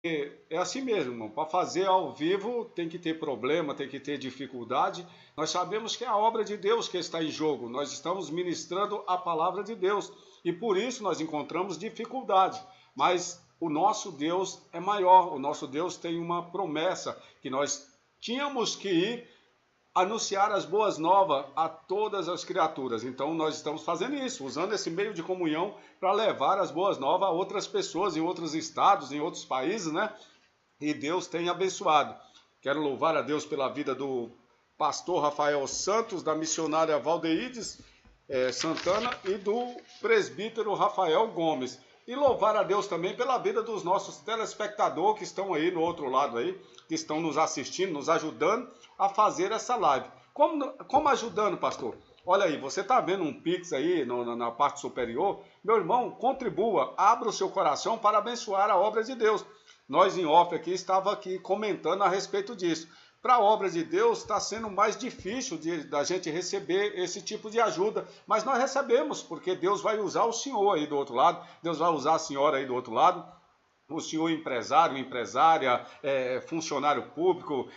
É assim mesmo, irmão. Para fazer ao vivo tem que ter problema, tem que ter dificuldade. Nós sabemos que é a obra de Deus que está em jogo. Nós estamos ministrando a palavra de Deus e por isso nós encontramos dificuldade. Mas o nosso Deus é maior. O nosso Deus tem uma promessa que nós tínhamos que ir anunciar as boas novas a todas as criaturas. Então nós estamos fazendo isso, usando esse meio de comunhão para levar as boas novas a outras pessoas em outros estados, em outros países, né? E Deus tem abençoado. Quero louvar a Deus pela vida do pastor Rafael Santos, da missionária Valdeides Santana e do presbítero Rafael Gomes. E louvar a Deus também pela vida dos nossos telespectadores que estão aí no outro lado aí, que estão nos assistindo, nos ajudando a fazer essa live. Como ajudando, pastor? Olha aí, você está vendo um Pix aí na parte superior? Meu irmão, contribua, abra o seu coração para abençoar a obra de Deus. Nós em off aqui estava aqui comentando a respeito disso. Para a obra de Deus está sendo mais difícil da gente receber esse tipo de ajuda, mas nós recebemos, porque Deus vai usar o senhor aí do outro lado, Deus vai usar a senhora aí do outro lado, o senhor empresário, empresária, funcionário público,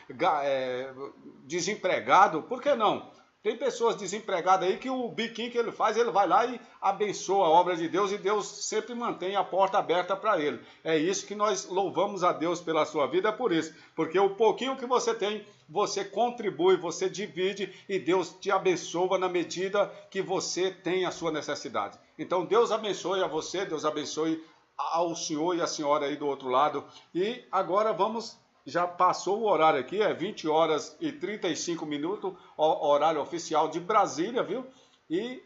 desempregado, por que não? Tem pessoas desempregadas aí que o biquinho que ele faz, ele vai lá e abençoa a obra de Deus e Deus sempre mantém a porta aberta para ele. É isso que nós louvamos a Deus pela sua vida, é por isso. Porque o pouquinho que você tem, você contribui, você divide e Deus te abençoa na medida que você tem a sua necessidade. Então Deus abençoe a você, Deus abençoe ao senhor e à senhora aí do outro lado. E agora vamos... Já passou o horário aqui, é 20 horas e 35 minutos, horário oficial de Brasília, viu? E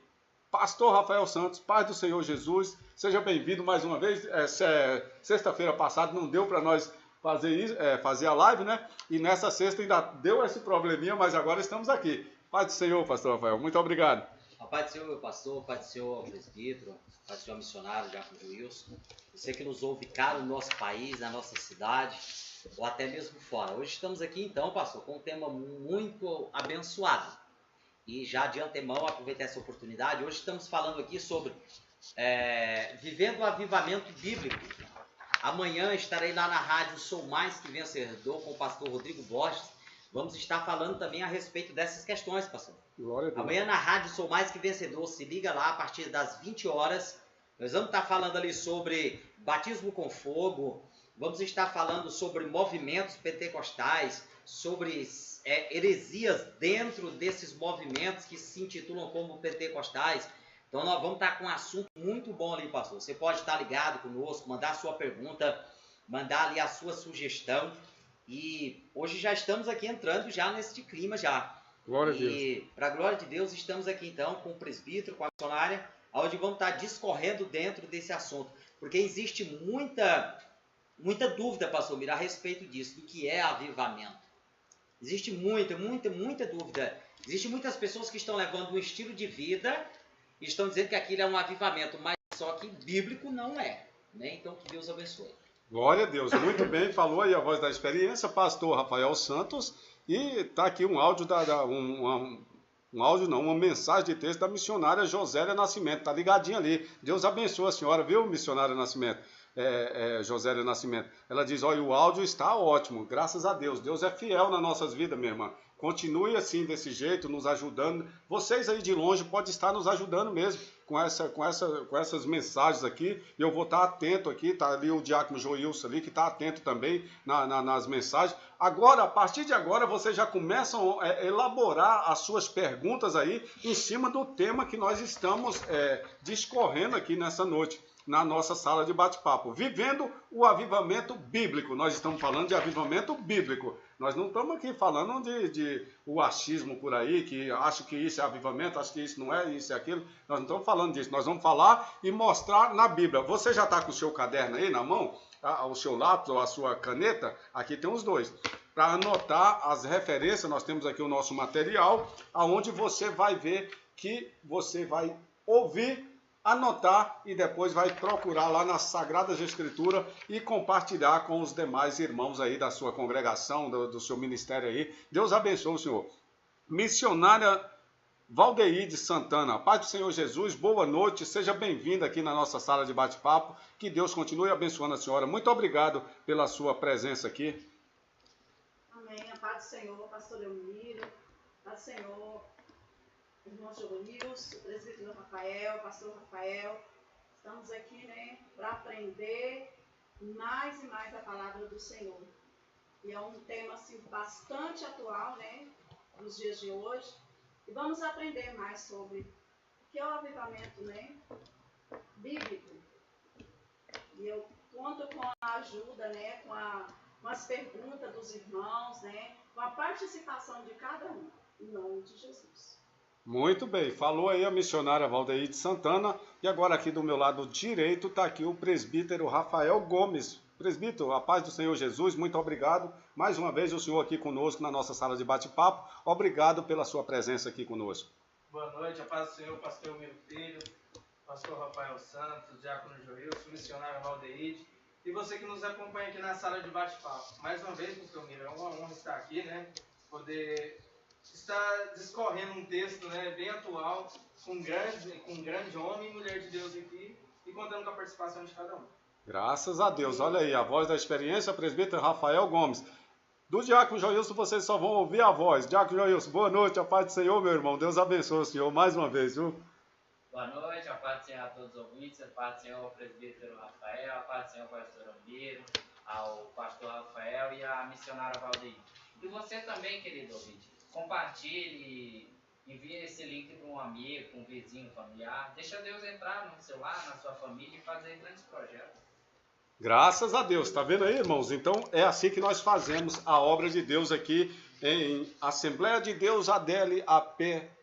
pastor Rafael Santos, paz do Senhor Jesus, seja bem-vindo mais uma vez. Sexta-feira passada não deu para nós fazer a live, né? E nessa sexta ainda deu esse probleminha, mas agora estamos aqui. Paz do Senhor, pastor Rafael, muito obrigado. A paz do Senhor, meu pastor, paz do Senhor, presbítero, paz do Senhor, missionário, Diácono Wilson. Você que nos ouve cá no nosso país, na nossa cidade, ou até mesmo fora. Hoje estamos aqui então, pastor, com um tema muito abençoado. E já de antemão, aproveitei essa oportunidade, hoje estamos falando aqui sobre vivendo o avivamento bíblico. Amanhã estarei lá na rádio Sou Mais Que Vencedor com o pastor Rodrigo Borges. Vamos estar falando também a respeito dessas questões, pastor. Glória a Deus. Amanhã na rádio Sou Mais Que Vencedor, se liga lá a partir das 20 horas. Nós vamos estar falando ali sobre batismo com fogo, vamos estar falando sobre movimentos pentecostais, sobre heresias dentro desses movimentos que se intitulam como pentecostais. Então nós vamos estar com um assunto muito bom ali, pastor. Você pode estar ligado conosco, mandar a sua pergunta, mandar ali a sua sugestão. E hoje já estamos aqui entrando já nesse clima já. Glória a Deus. E para a glória de Deus estamos aqui então com o presbítero, com a missionária, onde vamos estar discorrendo dentro desse assunto. Porque existe muita dúvida, pastor Mira, a respeito disso, do que é avivamento. Existe muita dúvida. Existem muitas pessoas que estão levando um estilo de vida e estão dizendo que aquilo é um avivamento, mas só que bíblico não é. Né? Então que Deus abençoe. Glória a Deus, muito bem, falou aí a voz da experiência, pastor Rafael Santos, e está aqui um áudio, uma mensagem de texto da missionária Josélia Nascimento, está ligadinha ali. Deus abençoe a senhora, viu, missionária Nascimento? Josélia Nascimento. Ela diz, olha, o áudio está ótimo, graças a Deus. Deus é fiel nas nossas vidas, minha irmã. Continue assim, desse jeito, nos ajudando. Vocês aí de longe podem estar nos ajudando mesmo com essas mensagens aqui. E eu vou estar atento aqui, está ali o diácono Joilson ali, que está atento também nas mensagens. Agora, a partir de agora, vocês já começam a elaborar as suas perguntas aí em cima do tema que nós estamos discorrendo aqui nessa noite, na nossa sala de bate-papo. Vivendo o avivamento bíblico. Nós estamos falando de avivamento bíblico. Nós não estamos aqui falando de o achismo por aí, que acho que isso é avivamento, acho que isso não é, isso é aquilo. Nós não estamos falando disso. Nós vamos falar e mostrar na Bíblia. Você já está com o seu caderno aí na mão? O seu lápis ou a sua caneta? Aqui tem os dois. Para anotar as referências, nós temos aqui o nosso material, aonde você vai ver que você vai ouvir, anotar e depois vai procurar lá nas Sagradas Escrituras e compartilhar com os demais irmãos aí da sua congregação, do seu ministério aí. Deus abençoe o senhor. Missionária Valdeide Santana. Paz do Senhor Jesus, boa noite, seja bem-vinda aqui na nossa sala de bate-papo. Que Deus continue abençoando a senhora. Muito obrigado pela sua presença aqui. Amém. A paz do Senhor, pastor Leomiro, paz do Senhor, irmão Jogonius, o presbítero Rafael, pastor Rafael. Estamos aqui, né, para aprender mais e mais a palavra do Senhor. E é um tema, assim, bastante atual, né, nos dias de hoje. E vamos aprender mais sobre o que é o avivamento, né, bíblico. E eu conto com a ajuda, né, com as perguntas dos irmãos, né, com a participação de cada um, em nome de Jesus. Muito bem, falou aí a missionária Valdeide Santana. E agora aqui do meu lado direito está aqui o presbítero Rafael Gomes. Presbítero, a paz do Senhor Jesus, muito obrigado. Mais uma vez o senhor aqui conosco na nossa sala de bate-papo. Obrigado pela sua presença aqui conosco. Boa noite, a paz do Senhor, pastor Miro Filho, pastor Rafael Santos, diácono Joilson, missionário Valdeide, e você que nos acompanha aqui na sala de bate-papo. Mais uma vez, pastor Miro, é uma honra estar aqui, né? Poder estar discorrendo um texto, né, bem atual, com um grande homem e mulher de Deus aqui, e contando com a participação de cada um. Graças a Deus. Olha aí, a voz da experiência, presbítero Rafael Gomes. Do diácono Joilson, vocês só vão ouvir a voz. Diácono Joilson, boa noite, a paz do Senhor, meu irmão. Deus abençoe o senhor mais uma vez, viu? Boa noite, a paz do Senhor a todos os ouvintes, a paz do Senhor ao presbítero Rafael, a paz do Senhor ao pastor Amiro, ao pastor Rafael e à missionária Valdeide. E você também, querido ouvinte, compartilhe, envie esse link para um amigo, para um vizinho, familiar. Deixa Deus entrar no seu lar, na sua família e fazer grandes projetos. Graças a Deus, tá vendo aí, irmãos? Então é assim que nós fazemos a obra de Deus aqui em Assembleia de Deus ADL AP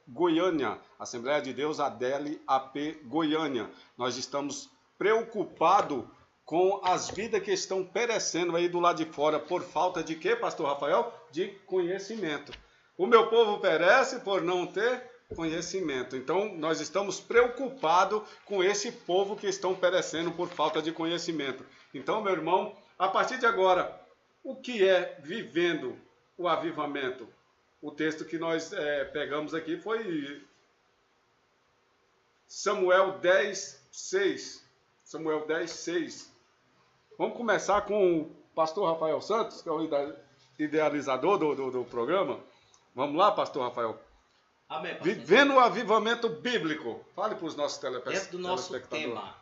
Goiânia. Assembleia de Deus ADL AP Goiânia. Nós estamos preocupados com as vidas que estão perecendo aí do lado de fora por falta de quê, pastor Rafael? De conhecimento. O meu povo perece por não ter conhecimento. Então, nós estamos preocupados com esse povo que estão perecendo por falta de conhecimento. Então, meu irmão, a partir de agora, o que é vivendo o avivamento? O texto que nós pegamos aqui foi Samuel 10:6. Samuel 10:6. Vamos começar com o pastor Rafael Santos, que é o idealizador do programa. Vamos lá, pastor Rafael? Amém, Vivendo o avivamento bíblico. Fale para os nossos telespectadores. Dentro do nosso tema,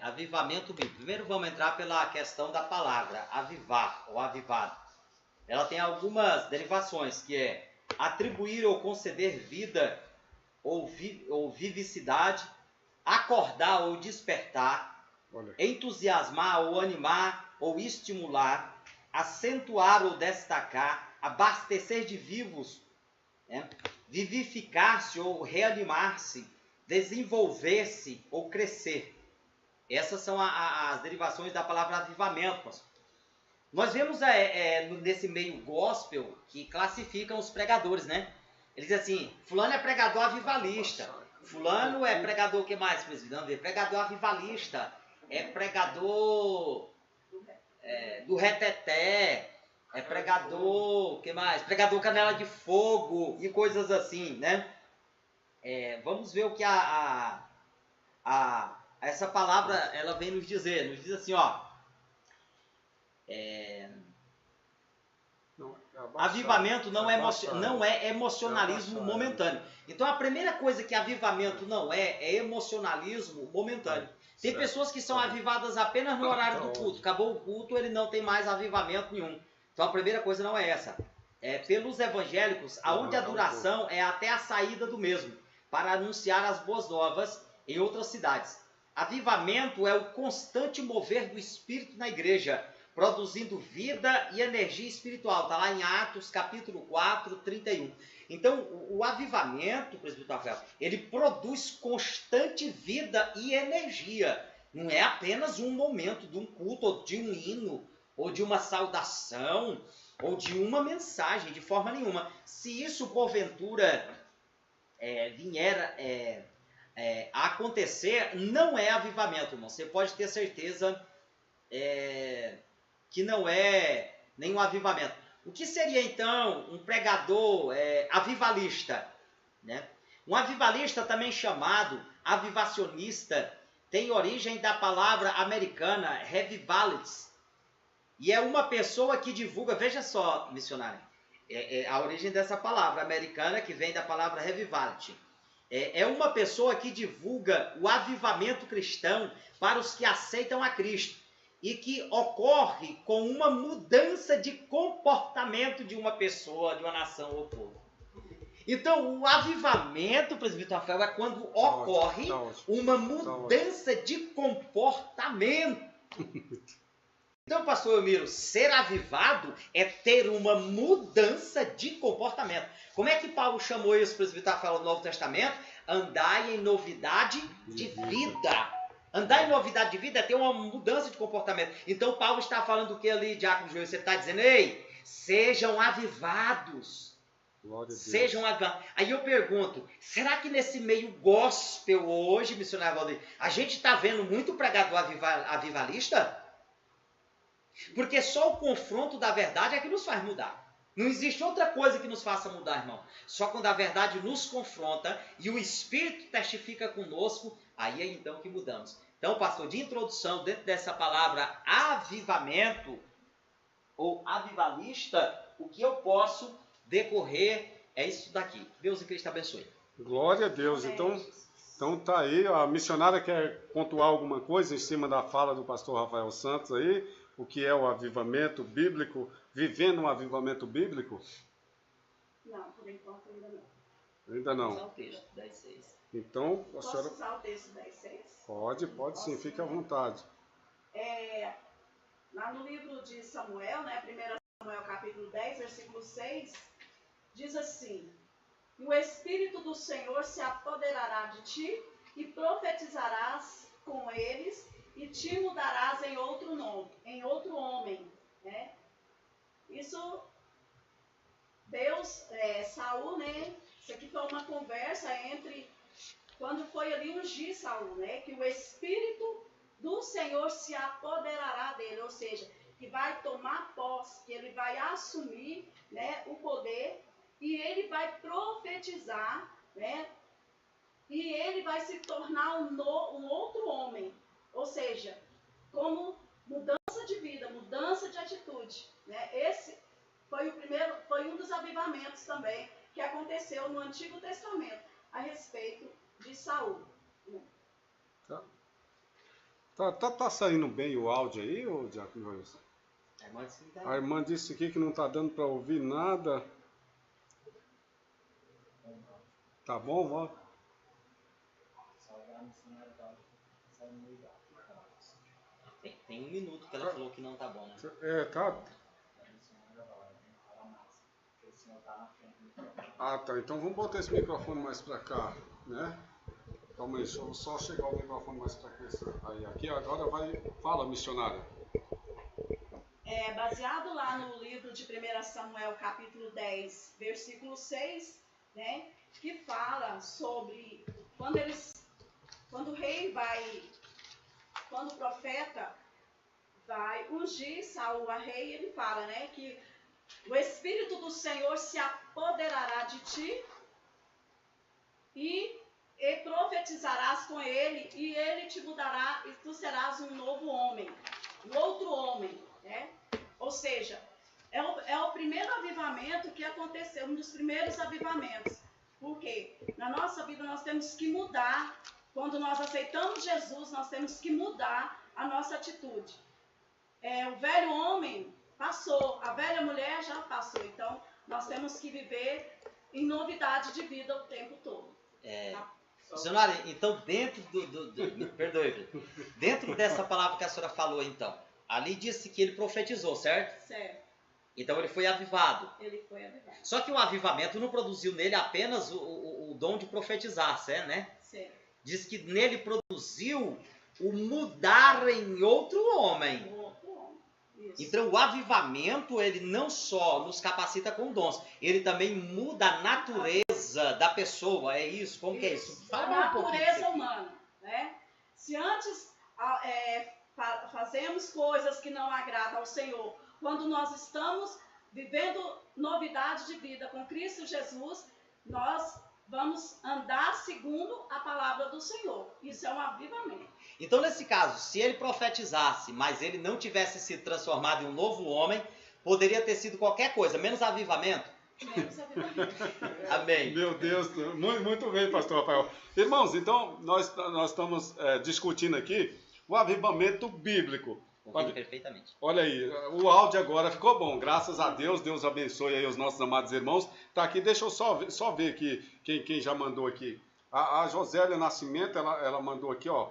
avivamento bíblico. Primeiro vamos entrar pela questão da palavra, avivar ou avivado. Ela tem algumas derivações, que é atribuir ou conceder vida ou vivicidade, acordar ou despertar, entusiasmar ou animar ou estimular, acentuar ou destacar, abastecer de vivos, né? Vivificar-se ou reanimar-se, desenvolver-se ou crescer. Essas são as derivações da palavra avivamento. Nós vemos nesse meio gospel que classificam os pregadores, né? Eles dizem assim, fulano é pregador avivalista, fulano é pregador, o que mais, presidente? Pregador avivalista, é pregador do reteté, é pregador, o que mais? Pregador canela de fogo e coisas assim, né? Vamos ver o que essa palavra ela vem nos dizer. Nos diz assim, ó. Avivamento não é emocionalismo momentâneo. Então a primeira coisa que avivamento não é emocionalismo momentâneo. Tem pessoas que são avivadas apenas no horário do culto. Acabou o culto, ele não tem mais avivamento nenhum. Então a primeira coisa não é essa. Pelos evangélicos, aonde a duração é até a saída do mesmo, para anunciar as boas novas em outras cidades. Avivamento é o constante mover do Espírito na igreja, produzindo vida e energia espiritual. Está lá em Atos capítulo 4, 31. Então, o avivamento, presbítero Rafael, ele produz constante vida e energia. Não é apenas um momento de um culto, ou de um hino, ou de uma saudação, ou de uma mensagem, de forma nenhuma. Se isso, porventura, vier a acontecer, não é avivamento, irmão. Você pode ter certeza que não é nenhum avivamento. O que seria, então, um pregador avivalista? Né? Um avivalista, também chamado avivacionista, tem origem da palavra americana revivalist. E é uma pessoa que divulga, veja só, missionário, a origem dessa palavra americana que vem da palavra revivality. É uma pessoa que divulga o avivamento cristão para os que aceitam a Cristo e que ocorre com uma mudança de comportamento de uma pessoa, de uma nação ou povo. Então, o avivamento, presbítero Rafael, é quando ocorre uma mudança de comportamento. Então, pastor Elmiro, ser avivado é ter uma mudança de comportamento. Como é que Paulo chamou isso, presbítero Rafael, no Novo Testamento? Andai em novidade de vida. Andar em novidade de vida é ter uma mudança de comportamento. Então, Paulo está falando o que ali, Diácono Joel? Você está dizendo, ei, sejam avivados. Sejam avivados. Aí eu pergunto, será que nesse meio gospel hoje, missionário Valdir, a gente está vendo muito pregador avivalista? Porque só o confronto da verdade é que nos faz mudar. Não existe outra coisa que nos faça mudar, irmão. Só quando a verdade nos confronta e o Espírito testifica conosco, aí é então que mudamos. Então, pastor, de introdução, dentro dessa palavra avivamento ou avivalista, o que eu posso decorrer é isso daqui. Deus em Cristo abençoe. Glória a Deus. Então tá aí, a missionária quer pontuar alguma coisa em cima da fala do pastor Rafael Santos aí, o que é o avivamento bíblico, vivendo um avivamento bíblico? Não, por enquanto ainda não. Ainda não. Usar o texto, 10:6. Então, a Posso senhora... usar o texto 10:6? Pode sim, fique à vontade. Lá no livro de Samuel, né, 1 Samuel capítulo 10, versículo 6, diz assim: o Espírito do Senhor se apoderará de ti e profetizarás com eles e te mudarás em outro nome, em outro homem, né? Isso, Deus, Saul, né? Isso aqui foi uma conversa entre, quando foi ali ungir Saul, né? Que o Espírito do Senhor se apoderará dele, ou seja, que vai tomar posse, que ele vai assumir, né, o poder e ele vai profetizar, né? E ele vai se tornar um outro homem. Ou seja, como mudança de vida, mudança de atitude, né? Esse foi um dos avivamentos também que aconteceu no Antigo Testamento a respeito de Saul. Tá saindo bem o áudio aí, ô Diácono Wilson? A irmã disse aqui que não está dando para ouvir nada. Tá bom, ó. Tem 1 minuto que ela falou que não tá bom, né? Tá. Ah, tá. Então vamos botar esse microfone mais para cá, né? Calma aí, deixa eu só chegar o microfone mais para cá. Aí, aqui agora vai... Fala, missionária. Baseado lá no livro de 1 Samuel, capítulo 10, versículo 6, né? Que fala sobre quando o rei vai... Quando o profeta vai ungir Saul a rei, ele fala, né, que o Espírito do Senhor se apoderará de ti e profetizarás com ele, e ele te mudará e tu serás um novo homem, um outro homem, né? Ou seja, é o primeiro avivamento que aconteceu, um dos primeiros avivamentos. Por quê? Na nossa vida nós temos que mudar. Quando nós aceitamos Jesus, nós temos que mudar a nossa atitude. O velho homem passou, a velha mulher já passou. Então, nós temos que viver em novidade de vida o tempo todo. Missionária, então dentro perdoe, dentro dessa palavra que a senhora falou, então, ali disse que ele profetizou, certo? Certo. Então ele foi avivado. Ele foi avivado. Só que o avivamento não produziu nele apenas o dom de profetizar, certo, né? Certo. Diz que nele produziu o mudar em outro homem. Isso. Então o avivamento, ele não só nos capacita com dons, ele também muda a natureza da pessoa. É isso? Como que é isso? A natureza humana, né? Se antes fazemos coisas que não agradam ao Senhor, quando nós estamos vivendo novidade de vida com Cristo Jesus, nós vamos andar segundo a palavra do Senhor. Isso é um avivamento. Então, nesse caso, se ele profetizasse, mas ele não tivesse sido transformado em um novo homem, poderia ter sido qualquer coisa, menos avivamento? Menos avivamento. Amém. Meu Deus, muito bem, pastor Rafael. Irmãos, então nós estamos discutindo aqui o avivamento bíblico. Ouvindo perfeitamente. Olha aí, o áudio agora ficou bom, graças a Deus, Deus abençoe aí os nossos amados irmãos. Tá aqui, deixa eu só ver aqui quem já mandou aqui. A Josélia Nascimento, ela mandou aqui, ó.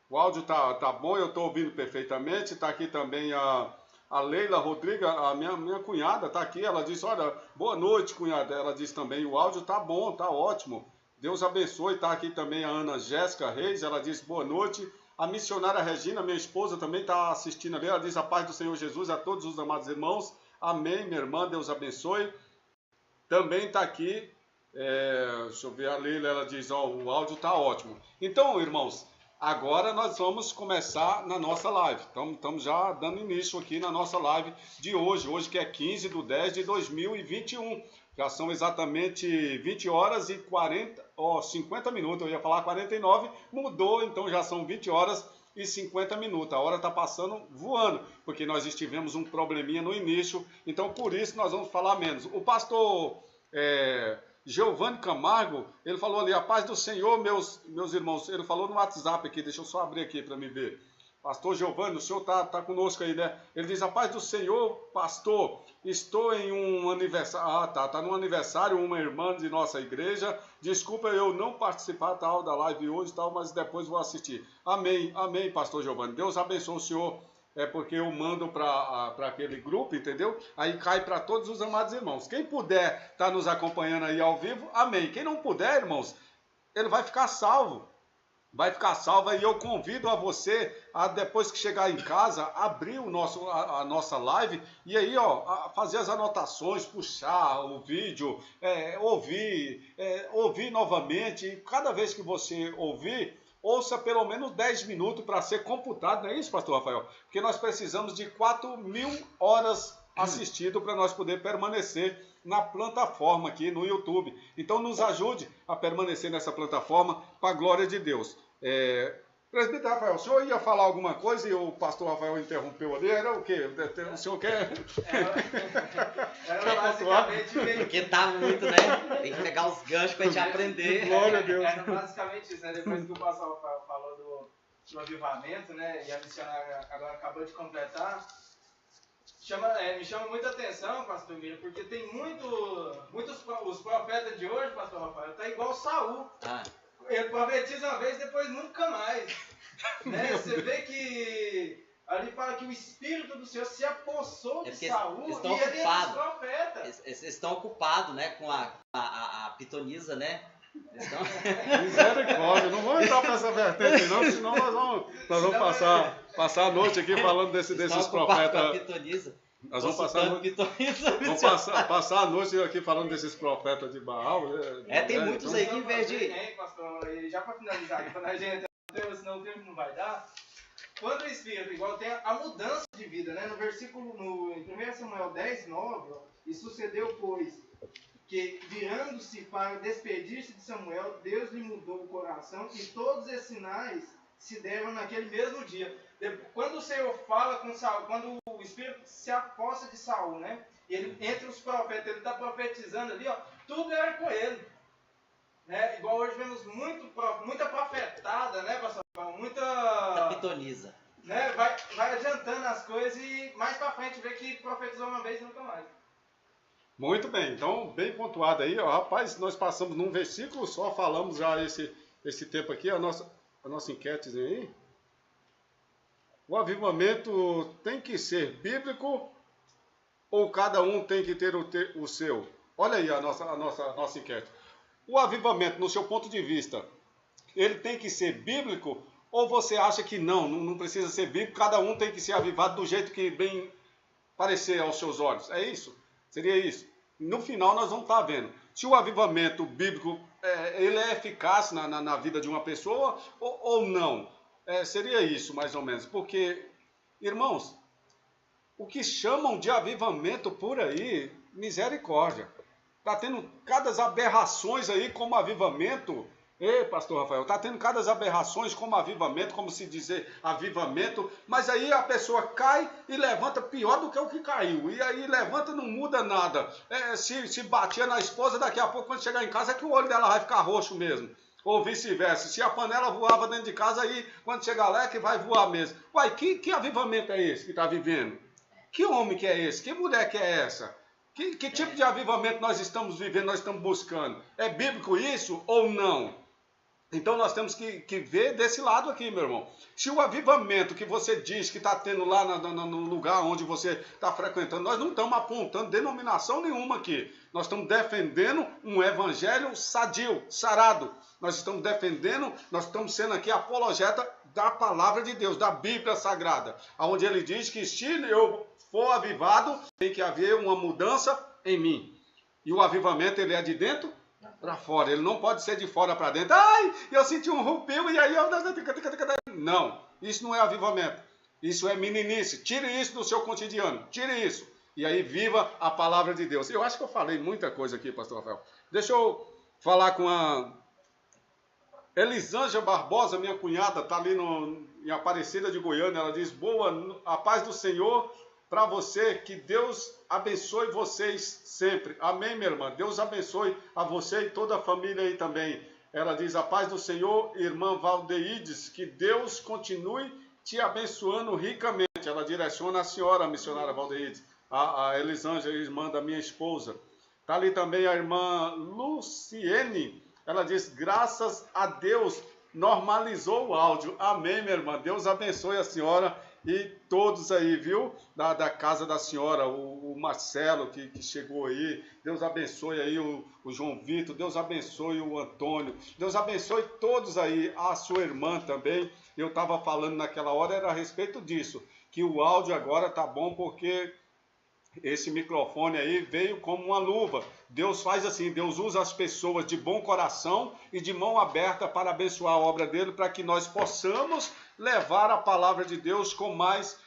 O áudio tá bom, eu estou ouvindo perfeitamente. Tá aqui também a Leila Rodrigues, a minha cunhada, tá aqui. Ela disse, olha, boa noite, cunhada. Ela disse também, o áudio tá bom, tá ótimo. Deus abençoe. Tá aqui também a Ana Jéssica Reis, ela disse, boa noite. A missionária Regina, minha esposa, também está assistindo ali. Ela diz, a paz do Senhor Jesus a todos os amados irmãos. Amém, minha irmã, Deus abençoe. Também está aqui, deixa eu ver, a Leila, ela diz, ó, o áudio está ótimo. Então, irmãos, agora nós vamos começar na nossa live. Estamos já dando início aqui na nossa live de hoje que é 15/10/2021. Já são exatamente 20 horas e 50 minutos. Eu ia falar 49, mudou, então já são 20 horas e 50 minutos. A hora está passando voando, porque nós tivemos um probleminha no início, então por isso nós vamos falar menos. O pastor Giovanni Camargo, ele falou ali, a paz do Senhor, meus irmãos. Ele falou no WhatsApp aqui, deixa eu só abrir aqui para me ver. Pastor Giovanni, o senhor tá conosco aí, né? Ele diz, a paz do Senhor, pastor, estou em um aniversário, tá num aniversário, uma irmã de nossa igreja, desculpa eu não participar tal da live hoje, tal, mas depois vou assistir. Amém, amém, pastor Giovanni, Deus abençoe o senhor, porque eu mando para aquele grupo, entendeu? Aí cai para todos os amados irmãos. Quem puder estar nos acompanhando aí ao vivo, amém. Quem não puder, irmãos, ele vai ficar salvo. Vai ficar salva e eu convido a você a, depois que chegar em casa, abrir a nossa live e aí, ó, fazer as anotações, puxar o vídeo, ouvir novamente. Cada vez que você ouvir, ouça pelo menos 10 minutos para ser computado, não é isso, pastor Rafael? Porque nós precisamos de 4.000 horas assistido para nós poder permanecer na plataforma aqui no YouTube. Então nos ajude a permanecer nessa plataforma para a glória de Deus. Presbítero Rafael, o senhor ia falar alguma coisa e o pastor Rafael interrompeu ali? Era o quê? O senhor quer? Era basicamente... Porque tá muito, né? Tem que pegar os ganchos pra gente aprender. Glória a Deus. Era basicamente isso, né? Depois que o pastor Rafael falou do avivamento, né? E a missionária agora acabou de completar. Me chama muita atenção, pastor Miro, porque tem os profetas de hoje, pastor Rafael, tá igual Saul. Ele profetiza uma vez, depois nunca mais. Né? Você vê que ali fala que o Espírito do Senhor se apossou de Saul e ele é os profetas. Eles estão ocupados, né, com a pitonisa, né? Misericórdia, não vamos entrar para essa vertente não, senão nós vamos passar a noite aqui falando desses profetas. Nós vamos passar a noite aqui falando desses profetas de Baal. Tem muitos aí que em vez de... pastor, já para finalizar aqui, quando a gente senão o tempo não vai dar. Quando o Espírito, igual tem a mudança de vida, né? No versículo, em 1 Samuel 10:9, e sucedeu, pois, que virando-se para despedir-se de Samuel, Deus lhe mudou o coração e todos esses sinais se deram naquele mesmo dia. Quando o Senhor fala com Saul, quando o Espírito se aposta de Saul, né? E ele, entre os profetas, ele está profetizando ali, ó, tudo era com ele. Né? Igual hoje vemos muita profetada, né, pastor? Muita pitoniza. Né? Vai adiantando as coisas e mais para frente vê que profetizou uma vez e nunca mais. Muito bem, então bem pontuado aí, ó, rapaz, nós passamos num versículo só, falamos já esse tempo aqui, a nossa enquetezinha aí. O avivamento tem que ser bíblico ou cada um tem que ter o seu? Olha aí a nossa enquete. O avivamento, no seu ponto de vista, ele tem que ser bíblico ou você acha que não precisa ser bíblico, cada um tem que ser avivado do jeito que bem parecer aos seus olhos? É isso? Seria isso. No final nós vamos estar vendo se o avivamento bíblico ele é eficaz na vida de uma pessoa ou não. Seria isso, mais ou menos. Porque, irmãos, o que chamam de avivamento por aí, misericórdia. Está tendo cada aberrações aí como avivamento. Ei, pastor Rafael, está tendo cada aberrações como avivamento, como se dizer avivamento, mas aí a pessoa cai e levanta pior do que o que caiu. E aí levanta, não muda nada. Se batia na esposa, daqui a pouco, quando chegar em casa, é que o olho dela vai ficar roxo mesmo. Ou vice-versa. Se a panela voava dentro de casa, aí quando chegar lá é que vai voar mesmo. Uai, que avivamento é esse que está vivendo? Que homem que é esse? Que mulher que é essa? Que tipo de avivamento nós estamos vivendo, nós estamos buscando? É bíblico isso ou não? Então nós temos que ver desse lado aqui, meu irmão. Se o avivamento que você diz que está tendo lá no lugar onde você está frequentando, nós não estamos apontando denominação nenhuma aqui. Nós estamos defendendo um evangelho sadio, sarado. Nós estamos defendendo, nós estamos sendo aqui apologeta da palavra de Deus, da Bíblia Sagrada, onde ele diz que se eu for avivado, tem que haver uma mudança em mim. E o avivamento, ele é de dentro para fora, ele não pode ser de fora para dentro. Ai, eu senti um rupio e aí eu... Não, isso não é avivamento. Isso é meninice. Tire isso do seu cotidiano. Tire isso. E aí viva a palavra de Deus. Eu acho que eu falei muita coisa aqui, pastor Rafael. Deixa eu falar com a Elisângela Barbosa, minha cunhada, está ali em Aparecida de Goiânia. Ela diz, boa, a paz do Senhor para você, que Deus abençoe vocês sempre. Amém, minha irmã? Deus abençoe a você e toda a família aí também. Ela diz, a paz do Senhor, irmã Valdeides, que Deus continue te abençoando ricamente. Ela direciona a senhora, a missionária Valdeides, a Elisângela, irmã da minha esposa. Está ali também a irmã Luciene. Ela diz, graças a Deus, normalizou o áudio. Amém, minha irmã? Deus abençoe a senhora e todos aí, viu? Da casa da senhora, o Marcelo que chegou aí. Deus abençoe aí o João Vitor. Deus abençoe o Antônio. Deus abençoe todos aí. A sua irmã também. Eu estava falando naquela hora, era a respeito disso. Que o áudio agora tá bom porque esse microfone aí veio como uma luva. Deus faz assim, Deus usa as pessoas de bom coração e de mão aberta para abençoar a obra dele, para que nós possamos levar a palavra de Deus com mais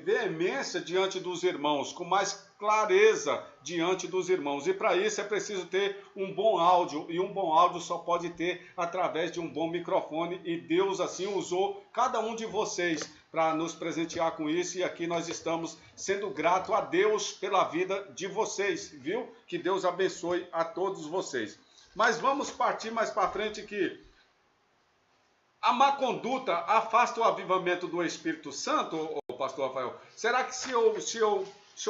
veemência diante dos irmãos, com mais clareza diante dos irmãos. E para isso é preciso ter um bom áudio, e um bom áudio só pode ter através de um bom microfone, e Deus assim usou cada um de vocês para nos presentear com isso, e aqui nós estamos sendo grato a Deus pela vida de vocês, viu? Que Deus abençoe a todos vocês. Mas vamos partir mais para frente que a má conduta afasta o avivamento do Espírito Santo, pastor Rafael? Será que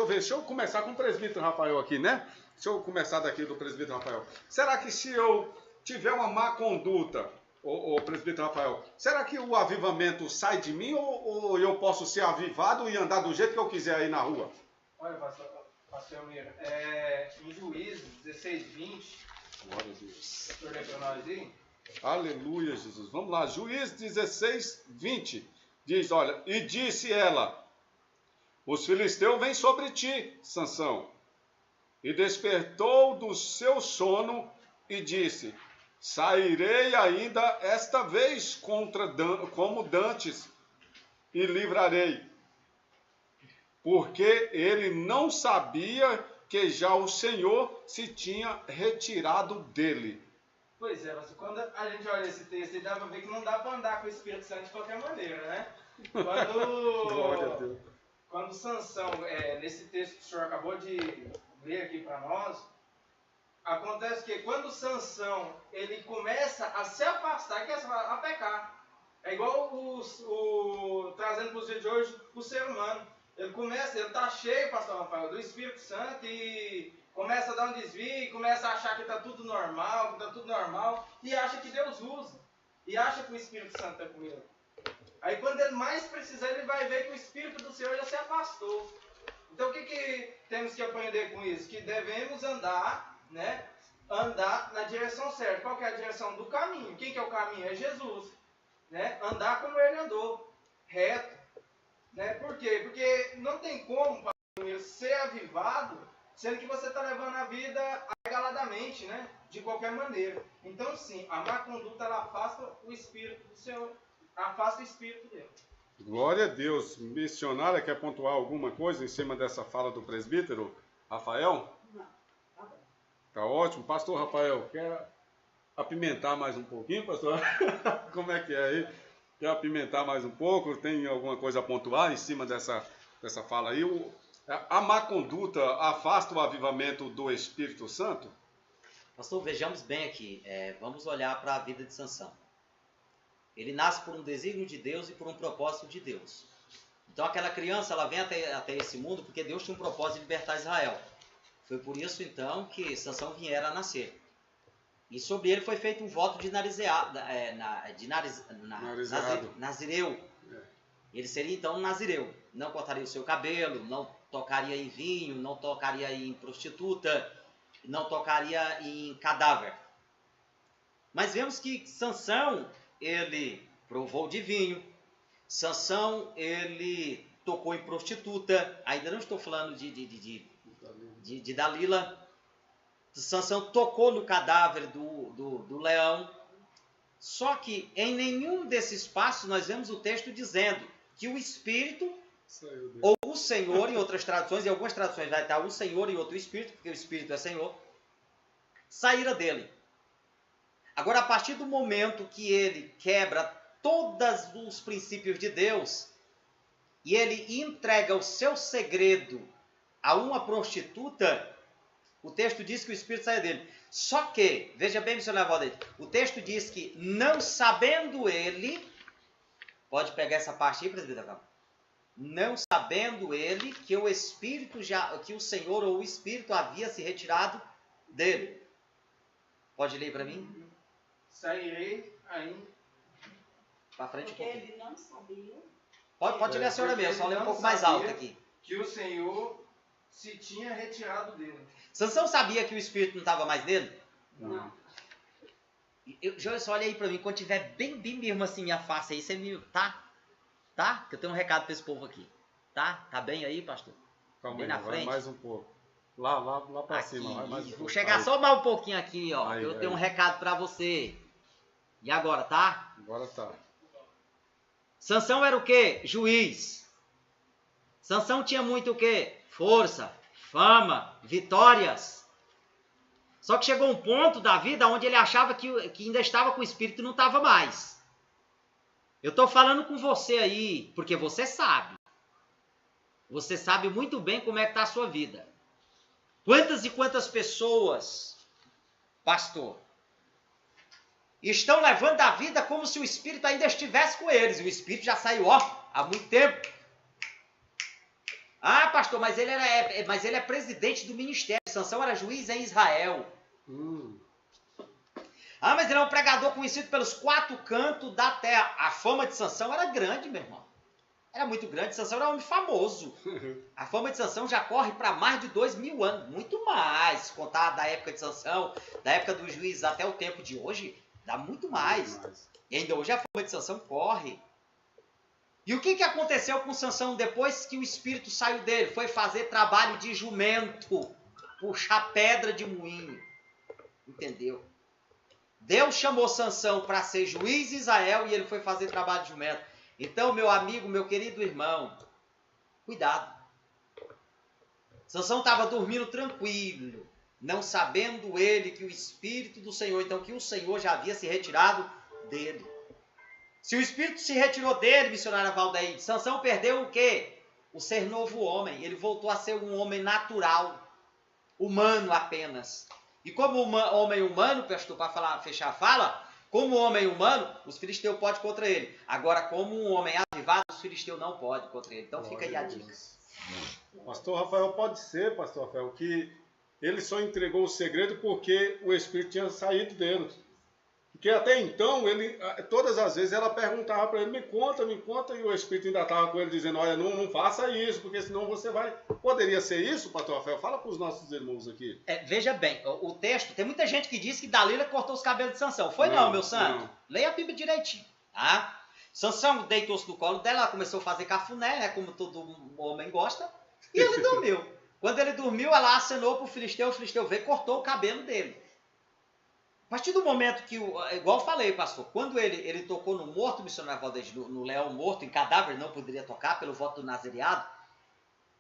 deixa eu começar com o presbítero Rafael aqui, né? Deixa eu começar daqui do presbítero Rafael. Será que se eu tiver uma má conduta, o presbítero Rafael, será que o avivamento sai de mim ou eu posso ser avivado e andar do jeito que eu quiser aí na rua? Olha, pastor Elmiro, em Juízes 16, 20, glória a Deus. deixa eu ler para nós aí. Aleluia, Jesus. Vamos lá, Juízes 16, 20. Diz, olha, e disse ela, os filisteus vêm sobre ti, Sansão. E despertou do seu sono e disse, sairei ainda esta vez como dantes e livrarei. Porque ele não sabia que já o Senhor se tinha retirado dele. Pois é, mas quando a gente olha esse texto, dá para ver que não dá para andar com o Espírito Santo de qualquer maneira, né? Quando Sansão, nesse texto que o senhor acabou de ler aqui para nós, acontece que quando Sansão ele começa a se afastar, a pecar, é igual trazendo para os dias de hoje o ser humano. Ele está cheio, pastor Rafael, do Espírito Santo e começa a dar um desvio, começa a achar que está tudo normal, e acha que Deus usa, e acha que o Espírito Santo está com ele. Aí quando ele mais precisar, ele vai ver que o Espírito do Senhor já se afastou. Então o que temos que aprender com isso? Que devemos andar na direção certa. Qual que é a direção do caminho? Quem que é o caminho? É Jesus. Né? Andar como ele andou, reto. Né? Por quê? Porque não tem como ser avivado sendo que você está levando a vida regaladamente, né? De qualquer maneira. Então, sim, a má conduta ela afasta o Espírito do Senhor, afasta o Espírito dele. Glória a Deus. Missionária, quer pontuar alguma coisa em cima dessa fala do presbítero? Rafael? Não, tá bom. Tá ótimo. Pastor Rafael, quer apimentar mais um pouquinho, pastor? Como é que é aí? Quer apimentar mais um pouco? Tem alguma coisa a pontuar em cima dessa fala aí? A má conduta afasta o avivamento do Espírito Santo? Pastor, vejamos bem aqui. Vamos olhar para a vida de Sansão. Ele nasce por um desígnio de Deus e por um propósito de Deus. Então aquela criança, ela vem até esse mundo porque Deus tinha um propósito de libertar Israel. Foi por isso então que Sansão viera a nascer. E sobre ele foi feito um voto de nazireu. Ele seria então nazireu. Não cortaria o seu cabelo, não tocaria em vinho, não tocaria em prostituta, não tocaria em cadáver. Mas vemos que Sansão, ele provou de vinho. Sansão, ele tocou em prostituta. Ainda não estou falando de Dalila. Sansão tocou no cadáver do leão. Só que em nenhum desses passos nós vemos o texto dizendo que o Espírito, ou o Senhor, em outras traduções, em algumas traduções vai estar o Senhor e outro Espírito, porque o Espírito é Senhor, saíra dele. Agora, a partir do momento que ele quebra todos os princípios de Deus e ele entrega o seu segredo a uma prostituta, o texto diz que o Espírito sai dele. Só que, veja bem, missionário Valdeir, o texto diz que não sabendo ele, pode pegar essa parte aí, presbítero, não sabendo ele que o Espírito que o Senhor ou o Espírito havia se retirado dele. Pode ler para mim? Sairei ainda. Para frente Porque um pouquinho. ele não sabia. Pode ler a senhora mesmo, só ler um pouco mais alto aqui. Que o Senhor se tinha retirado dele. Sansão sabia que o Espírito não estava mais nele? Não. Joel, só olha aí para mim, quando tiver bem mesmo assim minha face aí, você me... Tá? Que eu tenho um recado para esse povo aqui. Tá? Tá bem aí, pastor? Calma bem aí, na vai frente. mais um pouco. Lá para Aqui, cima. Vai mais um vou pouco. chegar Aí. só mais um pouquinho aqui, ó. Aí, eu tenho aí. um recado para você. E agora, tá? Agora tá. Sansão era o quê? Juiz. Sansão tinha muito o quê? Força, fama, vitórias. Só que chegou um ponto da vida onde ele achava que ainda estava com o Espírito e não estava mais. Eu estou falando com você aí, porque você sabe. Você sabe muito bem como é que está a sua vida. Quantas e quantas pessoas, pastor, estão levando a vida como se o Espírito ainda estivesse com eles. O Espírito já saiu, há muito tempo. Ah, pastor, mas ele é presidente do ministério. Sansão era juiz em Israel. Ah, mas ele é um pregador conhecido pelos 4 cantos da terra. A fama de Sansão era grande, meu irmão. Era muito grande. Sansão era um homem famoso. A fama de Sansão já corre para mais de 2000 anos. Muito mais. Contar da época de Sansão, da época dos juízes até o tempo de hoje, dá muito mais. E ainda hoje a fama de Sansão corre. E o que aconteceu com Sansão depois que o Espírito saiu dele? Foi fazer trabalho de jumento. Puxar pedra de moinho. Entendeu? Deus chamou Sansão para ser juiz de Israel e ele foi fazer trabalho de jumento. Então, meu amigo, meu querido irmão, cuidado. Sansão estava dormindo tranquilo, não sabendo ele que o Espírito do Senhor, então que o Senhor já havia se retirado dele. Se o Espírito se retirou dele, missionário Valdeir, Sansão perdeu o quê? O ser novo homem. Ele voltou a ser um homem natural, humano apenas. E como homem humano, pastor, para fechar a fala, como homem humano, os filisteus podem contra ele. Agora, como um homem avivado, os filisteus não podem contra ele. Então fica aí a dica. Pastor Rafael, pode ser, pastor Rafael, que ele só entregou o segredo porque o Espírito tinha saído dele. Porque até então, ele, todas as vezes ela perguntava para ele, me conta, e o Espírito ainda estava com ele dizendo, olha, não faça isso, porque senão você vai... Poderia ser isso, pastor Rafael? Fala para os nossos irmãos aqui. Veja bem, o texto, tem muita gente que diz que Dalila cortou os cabelos de Sansão. Foi não, meu santo? Não. Leia a Bíblia direitinho, tá? Sansão deitou-se no colo dela, ela começou a fazer cafuné, né, como todo homem gosta, e ele dormiu. Quando ele dormiu, ela acenou para o filisteu veio e cortou o cabelo dele. A partir do momento que, igual eu falei, pastor, quando ele tocou no morto, missionário Valdeir, no leão morto, em cadáver, não poderia tocar pelo voto do nazireado,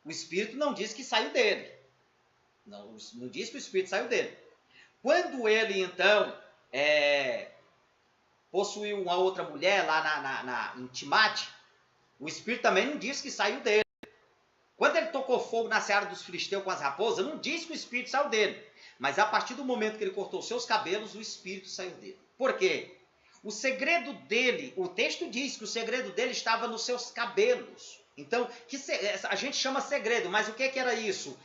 o Espírito não disse que saiu dele. Não diz que o espírito saiu dele. Quando ele, então, possuiu uma outra mulher lá em Timate, o espírito também não diz que saiu dele. Quando ele tocou fogo na seara dos filisteus com as raposas, não diz que o espírito saiu dele. Mas a partir do momento que ele cortou seus cabelos, o espírito saiu dele. Por quê? O segredo dele, o texto diz que o segredo dele estava nos seus cabelos. Então, a gente chama segredo, mas o que era isso?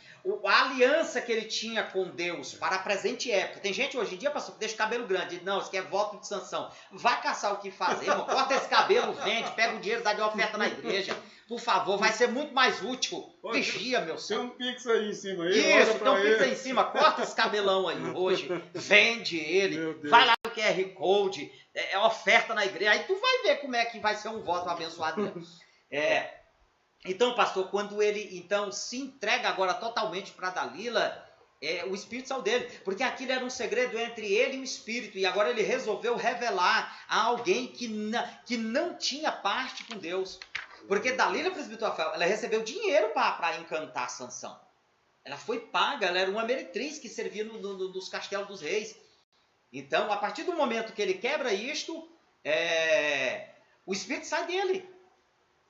A aliança que ele tinha com Deus para a presente época. Tem gente hoje em dia, pastor, que deixa o cabelo grande. Diz, não, isso aqui é voto de sanção. Vai caçar o que fazer, irmão. Corta esse cabelo, vende, pega o dinheiro, dá de oferta na igreja. Por favor, vai ser muito mais útil. Vigia, meu Tem senhor. um pix aí em cima aí. Isso, tem um pix aí em cima. Corta esse cabelão aí hoje. Vende ele. Vai lá no QR Code. É oferta na igreja. Aí tu vai ver como é que vai ser um voto abençoado. Então, pastor, quando ele então se entrega agora totalmente para Dalila, o espírito saiu dele. Porque aquilo era um segredo entre ele e o espírito. E agora ele resolveu revelar a alguém que não tinha parte com Deus. Porque Dalila, presbítero Rafael, ela recebeu dinheiro para encantar Sansão. Ela foi paga, ela era uma meretriz que servia nos castelos dos reis. Então, a partir do momento que ele quebra isto, o espírito sai dele.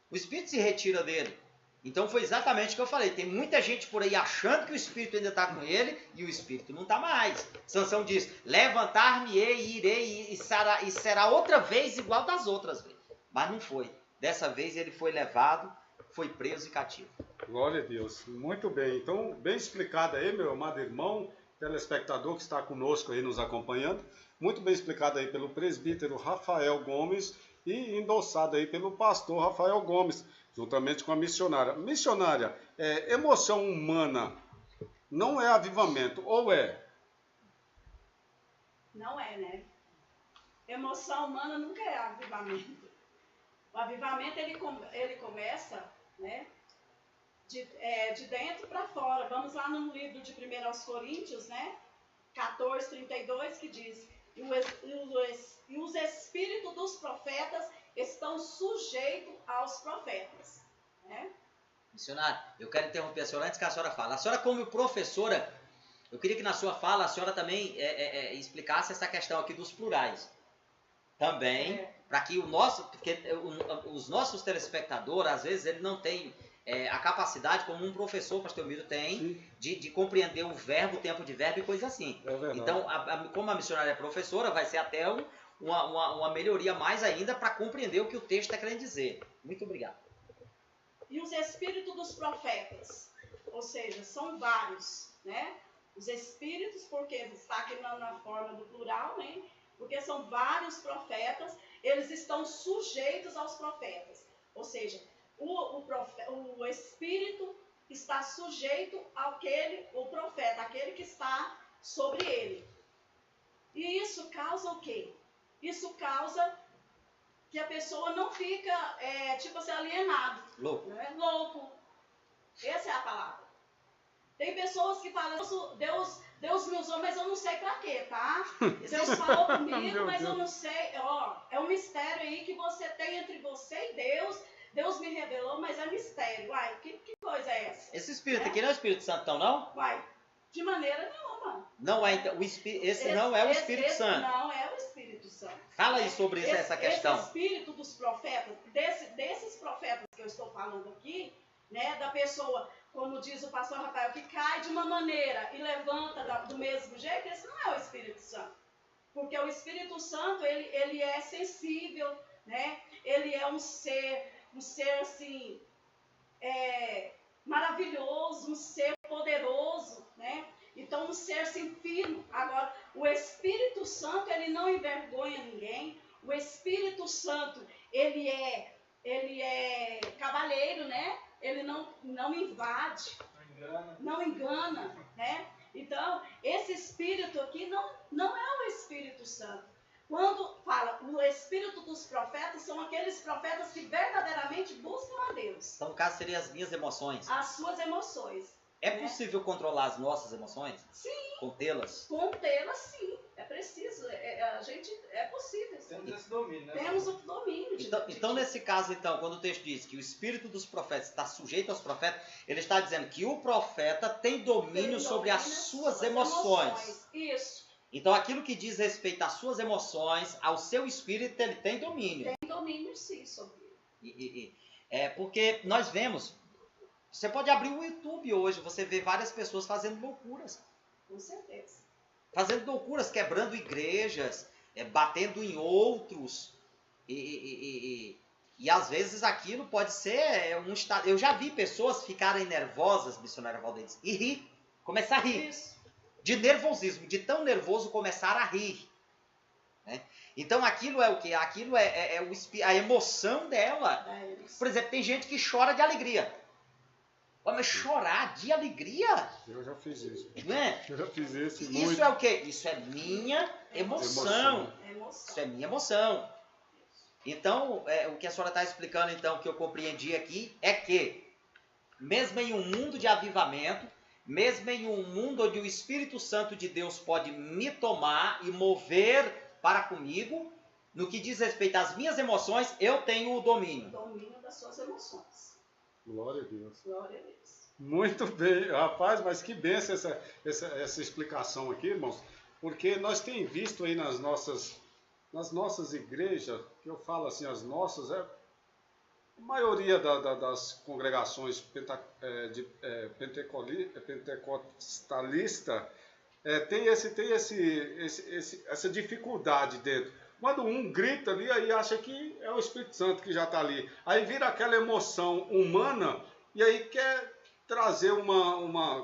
O espírito se retira dele. Então foi exatamente o que eu falei. Tem muita gente por aí achando que o espírito ainda está com ele e o espírito não está mais. Sansão diz, levantar-me-ei e irei e será outra vez igual das outras vezes. Mas não foi. Dessa vez ele foi levado, foi preso e cativo. Glória a Deus. Muito bem. Então, bem explicado aí, meu amado irmão, telespectador que está conosco aí nos acompanhando. Muito bem explicado aí pelo presbítero Rafael Gomes e endossado aí pelo pastor Rafael Gomes, juntamente com a missionária. Missionária, emoção humana não é avivamento, ou é? Não é, né? Emoção humana nunca é avivamento. O avivamento, ele começa, né, de dentro para fora. Vamos lá no livro de 1 aos Coríntios, né, 14, 32, que diz, e os espíritos dos profetas estão sujeitos aos profetas. Né? Missionário, eu quero interromper a senhora antes que a senhora fale. A senhora, como professora, eu queria que na sua fala a senhora também explicasse essa questão aqui dos plurais. Também, para que porque os nossos telespectadores, às vezes, ele não tem a capacidade, como um professor, pastor Miro, tem, de compreender o verbo, o tempo de verbo e coisas assim. Então, como a missionária é professora, vai ser até uma melhoria mais ainda para compreender o que o texto está querendo dizer. Muito obrigado. E os espíritos dos profetas, ou seja, são vários, né? Os espíritos, porque está aqui na forma do plural, né? Porque são vários profetas, eles estão sujeitos aos profetas. Ou seja, o espírito está sujeito ao profeta, aquele que está sobre ele. E isso causa o quê? Isso causa que a pessoa não fica, tipo assim, alienado. Louco. Né? Louco. Essa é a palavra. Tem pessoas que falam, Deus me usou, mas eu não sei pra quê, tá? Deus falou comigo, mas eu não sei. É um mistério aí que você tem entre você e Deus. Deus me revelou, mas é mistério. Uai, que coisa é essa? Esse espírito aqui não é o Espírito Santo, não? Uai, de maneira nenhuma. Não é, então, esse não é o Espírito Santo. Não é o Espírito Santo. Fala aí sobre essa questão. Esse espírito dos profetas, desses profetas que eu estou falando aqui, né, da pessoa, como diz o pastor Rafael, que cai de uma maneira e levanta do mesmo jeito, esse não é o Espírito Santo. Porque o Espírito Santo, ele é sensível, né? Ele é um ser assim, maravilhoso, um ser poderoso, né? Então, um ser assim, fino. Agora, o Espírito Santo, ele não envergonha ninguém. O Espírito Santo, ele é cavalheiro, né? Ele não invade, não engana, né? Então, esse Espírito aqui não é o Espírito Santo. Quando fala o Espírito dos profetas, são aqueles profetas que verdadeiramente buscam a Deus. Então, no caso, seriam as minhas emoções. As suas emoções. É possível controlar as nossas emoções? Sim. Contê-las? Contê-las, sim. É preciso, a gente, é possível. Temos esse domínio, né? Temos o domínio. Então, nesse caso, então, quando o texto diz que o espírito dos profetas está sujeito aos profetas, ele está dizendo que o profeta tem domínio sobre as suas emoções. Isso. Então, aquilo que diz respeito às suas emoções, ao seu espírito, ele tem domínio. Tem domínio, sim, sobre ele. Porque nós vemos, você pode abrir o YouTube hoje, você vê várias pessoas fazendo loucuras. Com certeza. Fazendo loucuras, quebrando igrejas, batendo em outros. E às vezes aquilo pode ser um estado. Eu já vi pessoas ficarem nervosas, missionário Valdeir, e rir, começar a rir. Isso. De nervosismo, de tão nervoso começar a rir. Né? Então aquilo é o quê? Aquilo é a emoção dela. Por exemplo, tem gente que chora de alegria. Mas chorar de alegria? Eu já fiz isso. Não é? Eu já fiz isso Isso muito. é o quê? Isso é minha emoção. Isso é minha emoção. Então, o que a senhora está explicando, então, que eu compreendi aqui, é que, mesmo em um mundo de avivamento, mesmo em um mundo onde o Espírito Santo de Deus pode me tomar e mover para comigo, no que diz respeito às minhas emoções, eu tenho o domínio. O domínio das suas emoções. Glória a Deus. Glória a Deus. Muito bem, rapaz, mas que benção essa explicação aqui, irmãos, porque nós temos visto aí nas nossas igrejas, que eu falo assim, as nossas, a maioria das congregações pentecostalistas tem essa dificuldade dentro. Quando um grita ali, aí acha que é o Espírito Santo que já está ali. Aí vira aquela emoção humana e aí quer trazer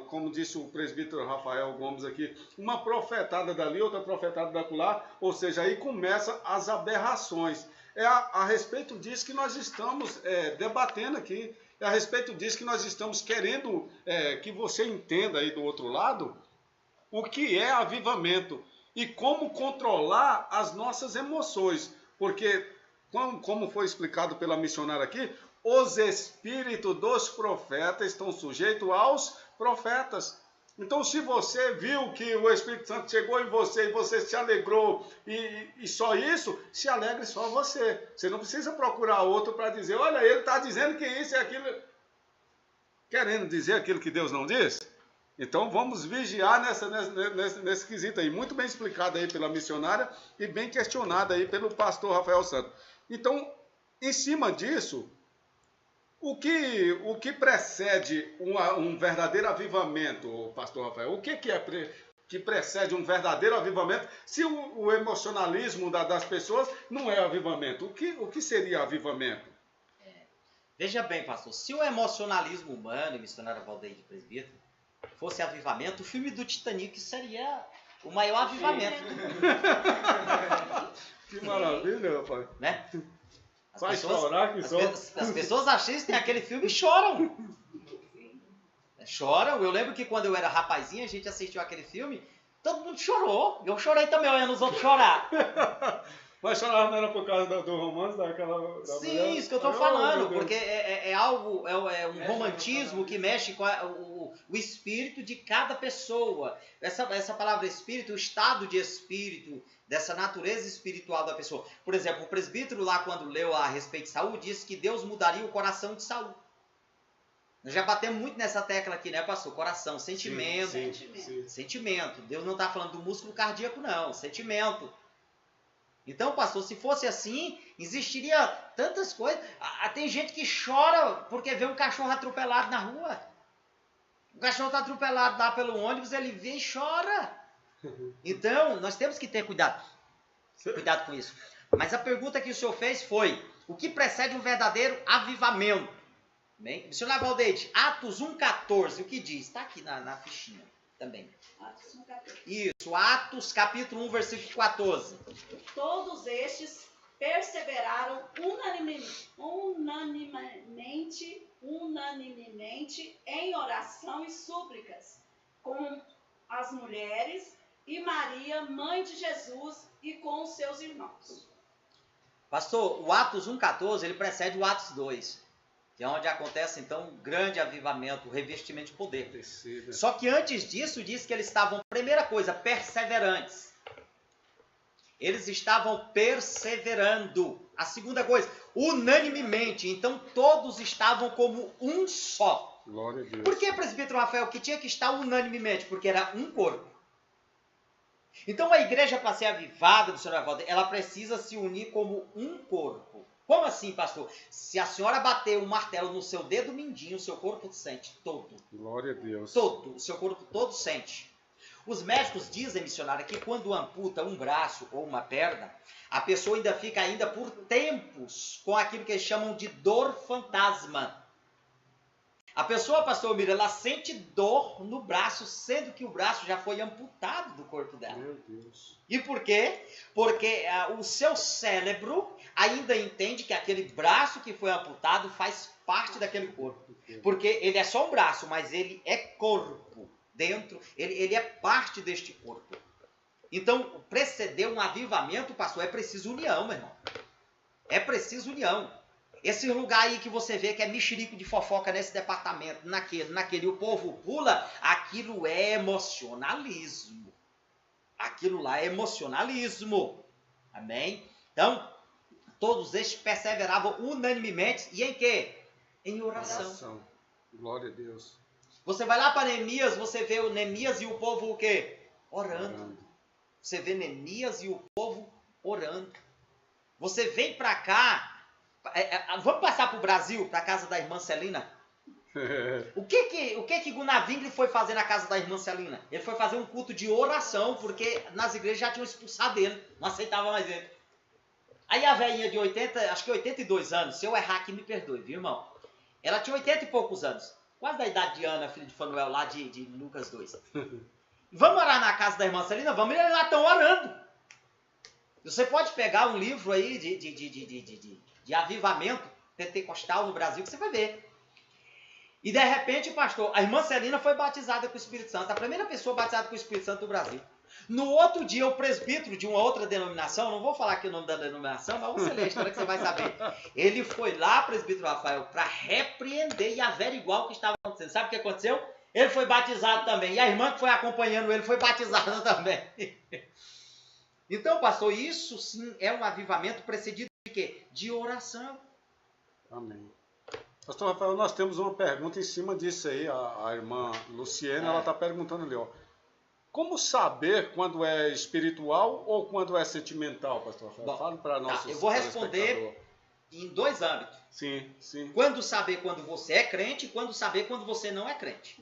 como disse o presbítero Rafael Gomes aqui, uma profetada dali, outra profetada daquela, ou seja, aí começa as aberrações. É a respeito disso que nós estamos debatendo aqui, é a respeito disso que nós estamos querendo que você entenda aí do outro lado o que é avivamento e como controlar as nossas emoções, porque, como foi explicado pela missionária aqui, os espíritos dos profetas estão sujeitos aos profetas. Então, se você viu que o Espírito Santo chegou em você e você se alegrou e só isso, se alegre só você. Você não precisa procurar outro para dizer, olha, ele está dizendo que isso e aquilo. Querendo dizer aquilo que Deus não diz? Então, vamos vigiar nesse quesito aí. Muito bem explicado aí pela missionária e bem questionado aí pelo pastor Rafael Santos. Então, em cima disso, o que precede um verdadeiro avivamento, pastor Rafael? O que precede um verdadeiro avivamento se o emocionalismo das pessoas não é avivamento? O que seria avivamento? Veja bem, pastor, se o emocionalismo humano, e missionário Valdeir de presbítero, fosse avivamento, o filme do Titanic seria o maior avivamento do mundo. Que maravilha, rapaz. Né? As pessoas assistem aquele filme e choram. Choram. Eu lembro que quando eu era rapazinho, a gente assistiu aquele filme, todo mundo chorou. Eu chorei também olhando os outros chorar. Mas chorar não era por causa do romance daquela Sim, mulher? isso que eu estou falando, porque é algo, é um romantismo que mexe com o espírito de cada pessoa. Essa palavra espírito, o estado de espírito, dessa natureza espiritual da pessoa. Por exemplo, o presbítero lá, quando leu a respeito de Saul, disse que Deus mudaria o coração de Saul. Nós já batemos muito nessa tecla aqui, né, pastor? Coração, sentimento. Sim. Sentimento. Deus não está falando do músculo cardíaco, não. Sentimento. Então, pastor, se fosse assim, existiria tantas coisas. Tem gente que chora porque vê um cachorro atropelado na rua. O cachorro está atropelado lá pelo ônibus, ele vê e chora. Então, nós temos que ter cuidado. Cuidado com isso. Mas a pergunta que o senhor fez foi, o que precede um verdadeiro avivamento? Bem, missionário Valdeir, Atos 1,14, o que diz? Está aqui na fichinha também. Atos 1,14. Isso, Atos capítulo 1, versículo 14. Todos estes perseveraram unanimemente em oração e súplicas com as mulheres e Maria, mãe de Jesus, e com os seus irmãos. Pastor, o Atos 1,14, ele precede o Atos 2, que é onde acontece, então, um grande avivamento, o revestimento de poder. Só que antes disso, diz que eles estavam, primeira coisa, perseverantes. Eles estavam perseverando. A segunda coisa, unanimemente. Então todos estavam como um só. Glória a Deus. Por que, presbítero Rafael, que tinha que estar unanimemente? Porque era um corpo. Então a igreja, para ser avivada, do senhor Valdir, ela precisa se unir como um corpo. Como assim, pastor? Se a senhora bater um martelo no seu dedo mindinho, o seu corpo sente todo. Glória a Deus. Todo. O seu corpo todo sente. Os médicos dizem, missionário, que quando amputa um braço ou uma perna, a pessoa ainda fica ainda por tempos com aquilo que eles chamam de dor fantasma. A pessoa, pastor Mira, ela sente dor no braço, sendo que o braço já foi amputado do corpo dela. Meu Deus. E por quê? Porque o seu cérebro ainda entende que aquele braço que foi amputado faz parte daquele corpo. Porque ele é só um braço, mas ele é corpo. Dentro, ele é parte deste corpo. Então, preceder um avivamento, pastor, é preciso união, meu irmão. É preciso união. Esse lugar aí que você vê que é mexerico de fofoca nesse departamento, naquele, o povo pula, aquilo é emocionalismo. Aquilo lá é emocionalismo. Amém? Então, todos estes perseveravam unanimemente. E em quê? Em oração. Glória a Deus. Você vai lá para Neemias, você vê o Neemias e o povo o quê? Orando. Você vê Neemias e o povo orando. Você vem para cá. Vamos passar para o Brasil, para a casa da irmã Celina? O que Gunavingli foi fazer na casa da irmã Celina? Ele foi fazer um culto de oração, porque nas igrejas já tinham expulsado ele, não aceitava mais ele. Aí a velhinha de 82 anos, se eu errar aqui, me perdoe, viu, irmão? Ela tinha 80 e poucos anos, quase da idade de Ana, filha de Fanuel, lá de Lucas 2. Vamos orar na casa da irmã Celina? Vamos, eles lá estão orando. Você pode pegar um livro aí de avivamento pentecostal no Brasil, que você vai ver. E de repente, pastor, a irmã Celina foi batizada com o Espírito Santo, a primeira pessoa batizada com o Espírito Santo do Brasil. No outro dia, o presbítero de uma outra denominação, não vou falar aqui o nome da denominação, mas você lê a história que você vai saber. Ele foi lá, presbítero Rafael, para repreender e averiguar o que estava acontecendo. Sabe o que aconteceu? Ele foi batizado também. E a irmã que foi acompanhando ele foi batizada também. Então, pastor, isso sim é um avivamento precedido de quê? De oração. Amém. Pastor Rafael, nós temos uma pergunta em cima disso aí. A irmã Luciena, ela está perguntando ali, ó. Como saber quando é espiritual ou quando é sentimental, pastor Rafael? Fale para nós. Eu vou responder em dois âmbitos. Sim, sim. Quando saber quando você é crente e quando saber quando você não é crente.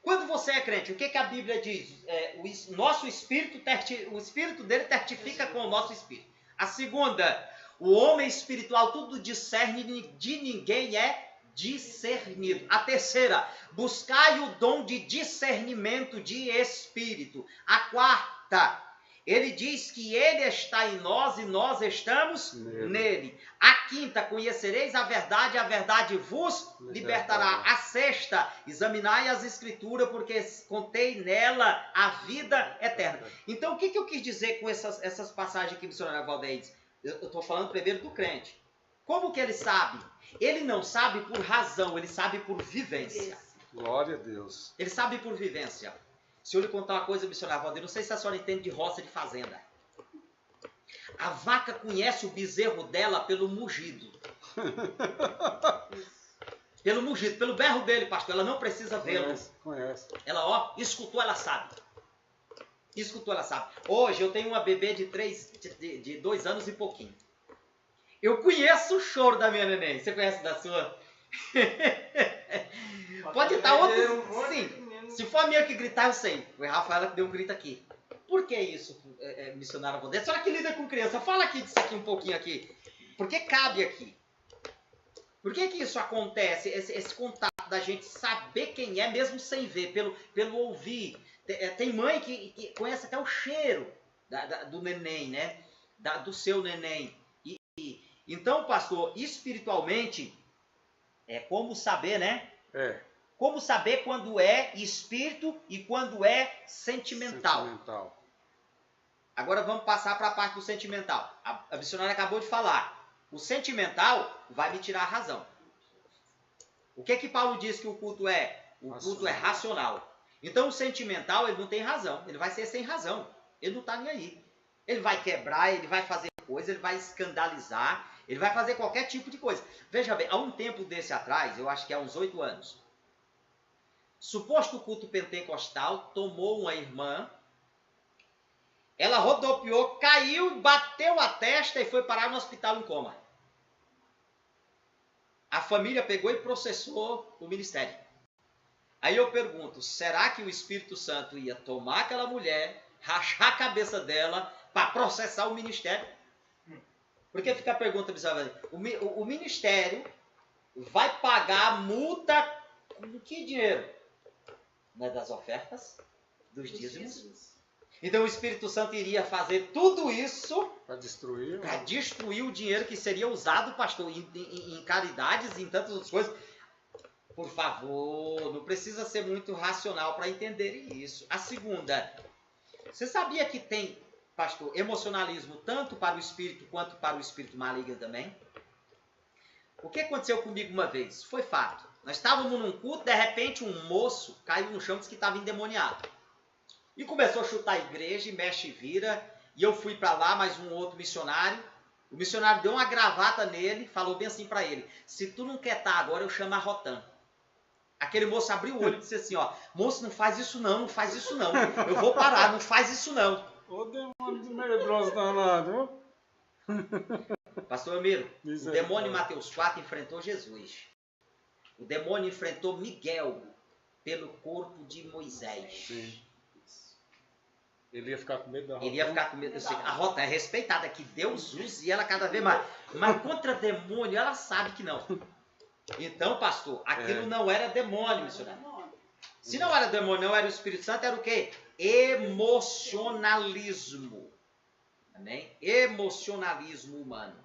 Quando você é crente, o que a Bíblia diz? O nosso espírito, o espírito dele testifica com o nosso espírito. A segunda, o homem espiritual tudo discerne, de ninguém é discernido. A terceira, buscai o dom de discernimento de espírito. A quarta, ele diz que ele está em nós e nós estamos nele. A quinta, conhecereis a verdade vos libertará. A sexta, examinai as escrituras, porque contei nela a vida eterna. Então, o que eu quis dizer com essas passagens que o missionário Valdeir diz? Eu estou falando primeiro do crente. Como que ele sabe? Ele não sabe por razão, ele sabe por vivência. Glória a Deus. Ele sabe por vivência. Se eu lhe contar uma coisa, missionário Valdir, não sei se a senhora entende de roça de fazenda. A vaca conhece o bezerro dela pelo mugido. Pelo mugido, pelo berro dele, pastor. Ela não precisa vê-lo. Conhece. Ela, escutou, ela sabe. Escutou, ela sabe. Hoje eu tenho uma bebê de 2 anos e pouquinho. Eu conheço o choro da minha neném. Você conhece da sua? Pode estar outro. Sim. Se for a minha que gritar, eu sei. Foi a Rafaela que deu um grito aqui. Por que isso, missionária Valdir? A senhora que lida com criança, fala aqui disso aqui um pouquinho aqui. Por que cabe aqui? Por que isso acontece? Esse contato da gente saber quem é, mesmo sem ver, pelo ouvir. Tem mãe que conhece até o cheiro do neném, né? Do seu neném. Então, pastor, espiritualmente, é como saber, né? Como saber quando é espírito e quando é sentimental. Agora vamos passar para a parte do sentimental. A missionária acabou de falar. O sentimental vai me tirar a razão. O que Paulo diz que o culto é? O culto é racional. Então o sentimental, ele não tem razão. Ele vai ser sem razão. Ele não está nem aí. Ele vai quebrar, ele vai fazer coisa, ele vai escandalizar, ele vai fazer qualquer tipo de coisa. Veja bem, há um tempo desse atrás, eu acho que há uns 8 anos, suposto culto pentecostal tomou uma irmã, ela rodopiou, caiu, bateu a testa e foi parar no hospital em coma. A família pegou e processou o ministério. Aí eu pergunto, será que o Espírito Santo ia tomar aquela mulher, rachar a cabeça dela para processar o ministério? Porque fica a pergunta, o ministério vai pagar a multa com que dinheiro? Não é das ofertas? Dos dízimos? Então o Espírito Santo iria fazer tudo isso Para destruir. para destruir o dinheiro que seria usado, pastor, em caridades e em tantas outras coisas. Por favor, não precisa ser muito racional para entender isso. A segunda, você sabia que tem, pastor, emocionalismo tanto para o espírito quanto para o espírito maligno também? O que aconteceu comigo uma vez? Foi fato. Nós estávamos num culto, de repente um moço caiu no chão e disse que estava endemoniado. E começou a chutar a igreja, e mexe e vira. E eu fui para lá, mais um outro missionário. O missionário deu uma gravata nele, falou bem assim para ele: se tu não quer estar agora, eu chamo a Rotan. Aquele moço abriu o olho e disse assim, ó, moço, não faz isso não, não faz isso não. Eu vou parar, não faz isso não. Ô demônio de medroso danado, viu? Pastor Elmiro, Diz o aí, demônio em cara. Mateus 4 enfrentou Jesus. O demônio enfrentou Miguel pelo corpo de Moisés. Sim. Ele ia ficar com medo da Rotan. Ele ia ficar com medo. Eu sei, a Rotan é respeitada, que Deus use ela cada vez mais. Mas contra demônio, ela sabe que não. Então, pastor, aquilo não era demônio, missionário. Se não era demônio, não era o Espírito Santo, era o quê? Emocionalismo. Amém? Emocionalismo humano.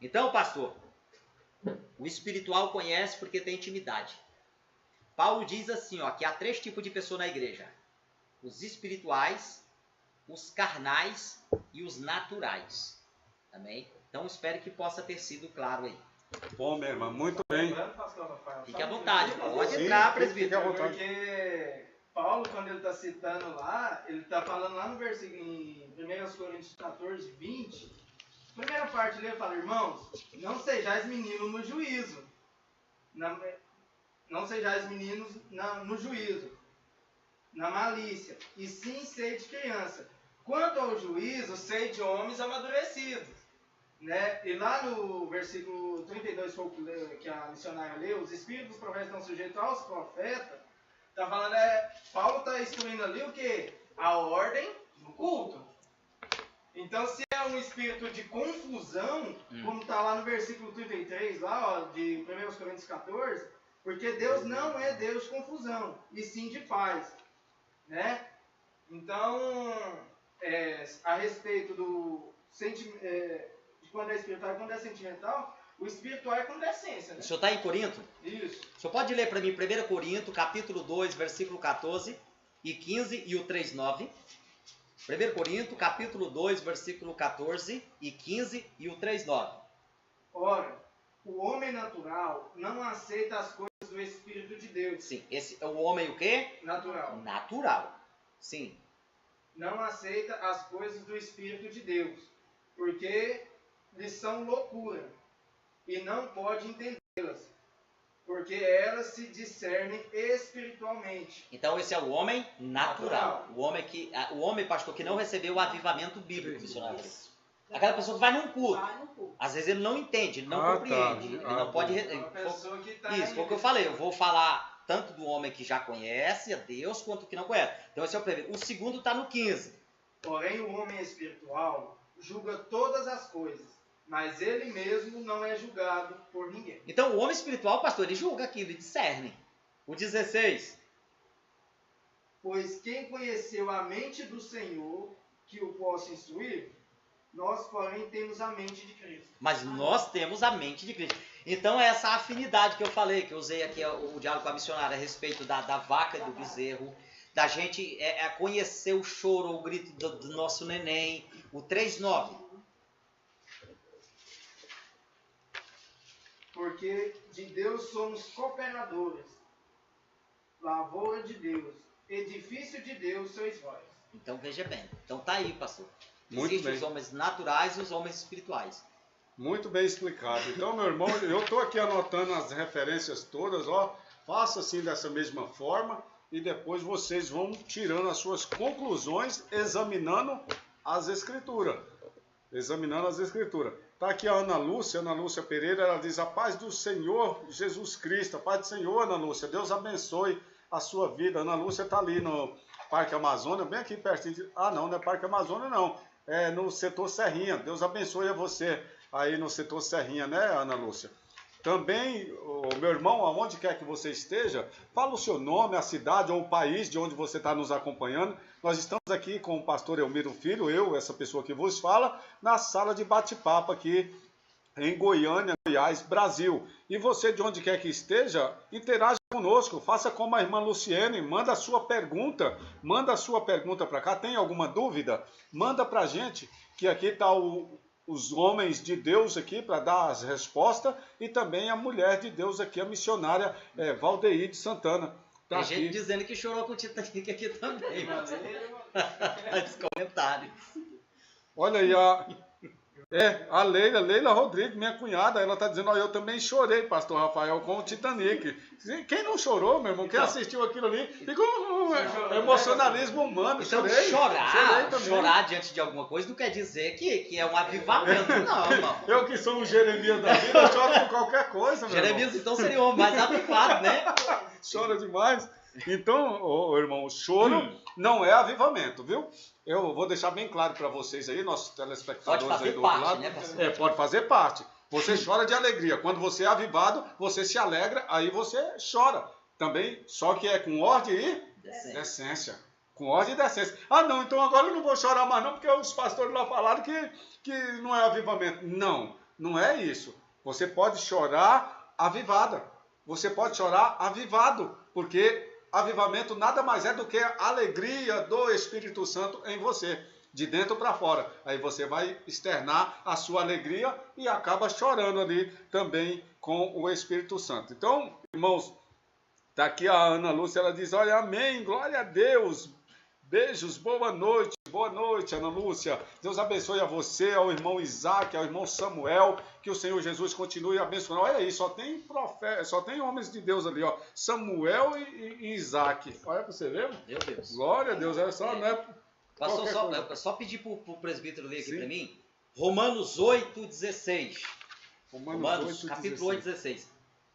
Então, pastor, o espiritual conhece porque tem intimidade. Paulo diz assim, ó, que há 3 tipos de pessoa na igreja: os espirituais, os carnais e os naturais. Amém? Então, espero que possa ter sido claro aí. Bom, meu irmão, muito bem. Pastor Rafael, Fique à vontade, pode Sim, entrar, fique presbítero. à vontade. Porque Paulo, quando ele está citando lá, ele está falando lá no versículo em 1 Coríntios 14, 20. Primeira parte ele fala, irmãos, não sejais meninos no juízo. Não sejais meninos no juízo, na malícia, e sim sede criança. Quanto ao juízo, sede homens amadurecidos. Né? E lá no versículo 32 que a missionária leu, os espíritos dos profetas estão sujeitos aos profetas, tá falando, Paulo está instruindo ali o que? A ordem do culto. Então, se é um espírito de confusão, como está lá no versículo 33, lá, ó, de 1 Coríntios 14, porque Deus não é Deus de confusão, e sim de paz. Né? Então, a respeito do sentimento, de quando é espiritual e quando é sentimental, o espiritual é com decência. Né? O senhor está em Corinto? Isso. O senhor pode ler para mim 1 Corinto, capítulo 2, versículo 14 e 15 e o 3:9. 1 Corinto, capítulo 2, versículo 14 e 15 e o 3:9. Ora, o homem natural não aceita as coisas do Espírito de Deus. Sim, esse é o homem o quê? Natural. Natural. Sim. Não aceita as coisas do Espírito de Deus, porque lhes são loucura, e não pode entendê-las, porque elas se discernem espiritualmente. Então esse é o homem natural. O homem, pastor, que não recebeu o avivamento bíblico, missionário. Aquela pessoa que vai num culto. Às vezes ele não entende, ele não compreende. Ele não pode. Uma pessoa que tá Isso, foi o que eu falei. Eu vou falar tanto do homem que já conhece a Deus, quanto que não conhece. Então esse é o primeiro. O segundo está no 15. Porém, o homem espiritual julga todas as coisas, mas ele mesmo não é julgado por ninguém. Então o homem espiritual, pastor, ele julga aquilo, ele discerne. O 16. Pois quem conheceu a mente do Senhor, que o possa instruir, nós, porém, temos a mente de Cristo. Mas nós temos a mente de Cristo. Então essa afinidade que eu falei, que eu usei aqui o diálogo com a missionária a respeito da vaca e do bezerro, da gente conhecer o choro, o grito do nosso neném, o 3:9. Porque de Deus somos cooperadores, lavoura de Deus, edifício de Deus sois vós. Então veja bem. Então tá aí, pastor. Muito Existem bem. os homens naturais e os homens espirituais. Muito bem explicado. Então, meu irmão, eu estou aqui anotando as referências todas, ó. Faça assim dessa mesma forma e depois vocês vão tirando as suas conclusões examinando as escrituras. Examinando as escrituras. Está aqui a Ana Lúcia Pereira, ela diz: a paz do Senhor Jesus Cristo, a paz do Senhor, Ana Lúcia, Deus abençoe a sua vida. Ana Lúcia está ali no Parque Amazônia, bem aqui pertinho de... Ah, não é Parque Amazônia, não. É no setor Serrinha. Deus abençoe a você aí no setor Serrinha, né, Ana Lúcia? Também, o meu irmão, aonde quer que você esteja, fala o seu nome, a cidade ou o país de onde você está nos acompanhando. Nós estamos aqui com o pastor Elmiro Filho, eu, essa pessoa que vos fala, na sala de bate-papo aqui em Goiânia, Goiás, Brasil. E você, de onde quer que esteja, interaja conosco, faça como a irmã Luciene, manda a sua pergunta para cá. Tem alguma dúvida? Manda para a gente, que aqui está os homens de Deus aqui para dar as respostas e também a mulher de Deus aqui, a missionária Valdeide Santana. Tá Tem gente aqui. dizendo que chorou com o Titanic aqui também. Nos comentários. Olha aí, a Leila Rodrigues, minha cunhada, ela está dizendo: ó, eu também chorei, pastor Rafael, com o Titanic. Quem não chorou, meu irmão? Quem assistiu aquilo ali, fica um emocionalismo humano. Então, chorei também. chorar diante de alguma coisa não quer dizer que é um avivamento, não, irmão. Eu que sou um Jeremias da vida, eu choro por qualquer coisa, meu Jeremias, irmão. então, seria o homem mais avivado, né? Chora demais. Então, irmão, o choro não é avivamento, viu? Eu vou deixar bem claro para vocês aí, nossos telespectadores Pode fazer aí do outro parte, lado. né, pastor? Pode fazer parte. Você chora de alegria. Quando você é avivado, você se alegra, aí você chora. Também, só que é com ordem e decência. Com ordem e decência. Ah, não, então agora eu não vou chorar mais não, porque os pastores lá falaram que não é avivamento. Não, não é isso. Você pode chorar avivada. Você pode chorar avivado, porque avivamento nada mais é do que a alegria do Espírito Santo em você, de dentro para fora. Aí você vai externar a sua alegria e acaba chorando ali também com o Espírito Santo. Então, irmãos, está aqui a Ana Lúcia, ela diz: olha, amém, glória a Deus, beijos, boa noite, Ana Lúcia. Deus abençoe a você, ao irmão Isaac, ao irmão Samuel, que o Senhor Jesus continue abençoando. Olha aí, só tem profeta, só tem homens de Deus ali, ó, Samuel e Isaac. Olha para você ver. Meu Deus. Glória a Deus, é só, né? Pastor, só pedir para o presbítero ler aqui Sim. para mim. Romanos 8:16. Romanos capítulo 8:16.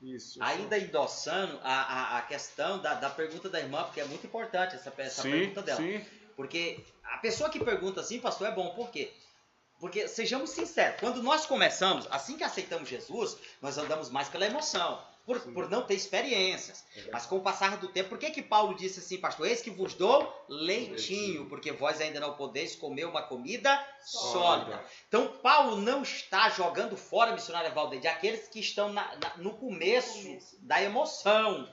Isso. Ainda endossando a questão da pergunta da irmã, porque é muito importante essa pergunta dela. Sim. Porque a pessoa que pergunta assim, pastor, é bom. Por quê? Porque, sejamos sinceros, quando nós começamos, assim que aceitamos Jesus, nós andamos mais pela emoção, por não ter experiências. Mas com o passar do tempo, por que Paulo disse assim, pastor? Eis que vos dou leitinho, porque vós ainda não podeis comer uma comida sólida. Então, Paulo não está jogando fora, missionária Valdeide, aqueles que estão no começo da emoção.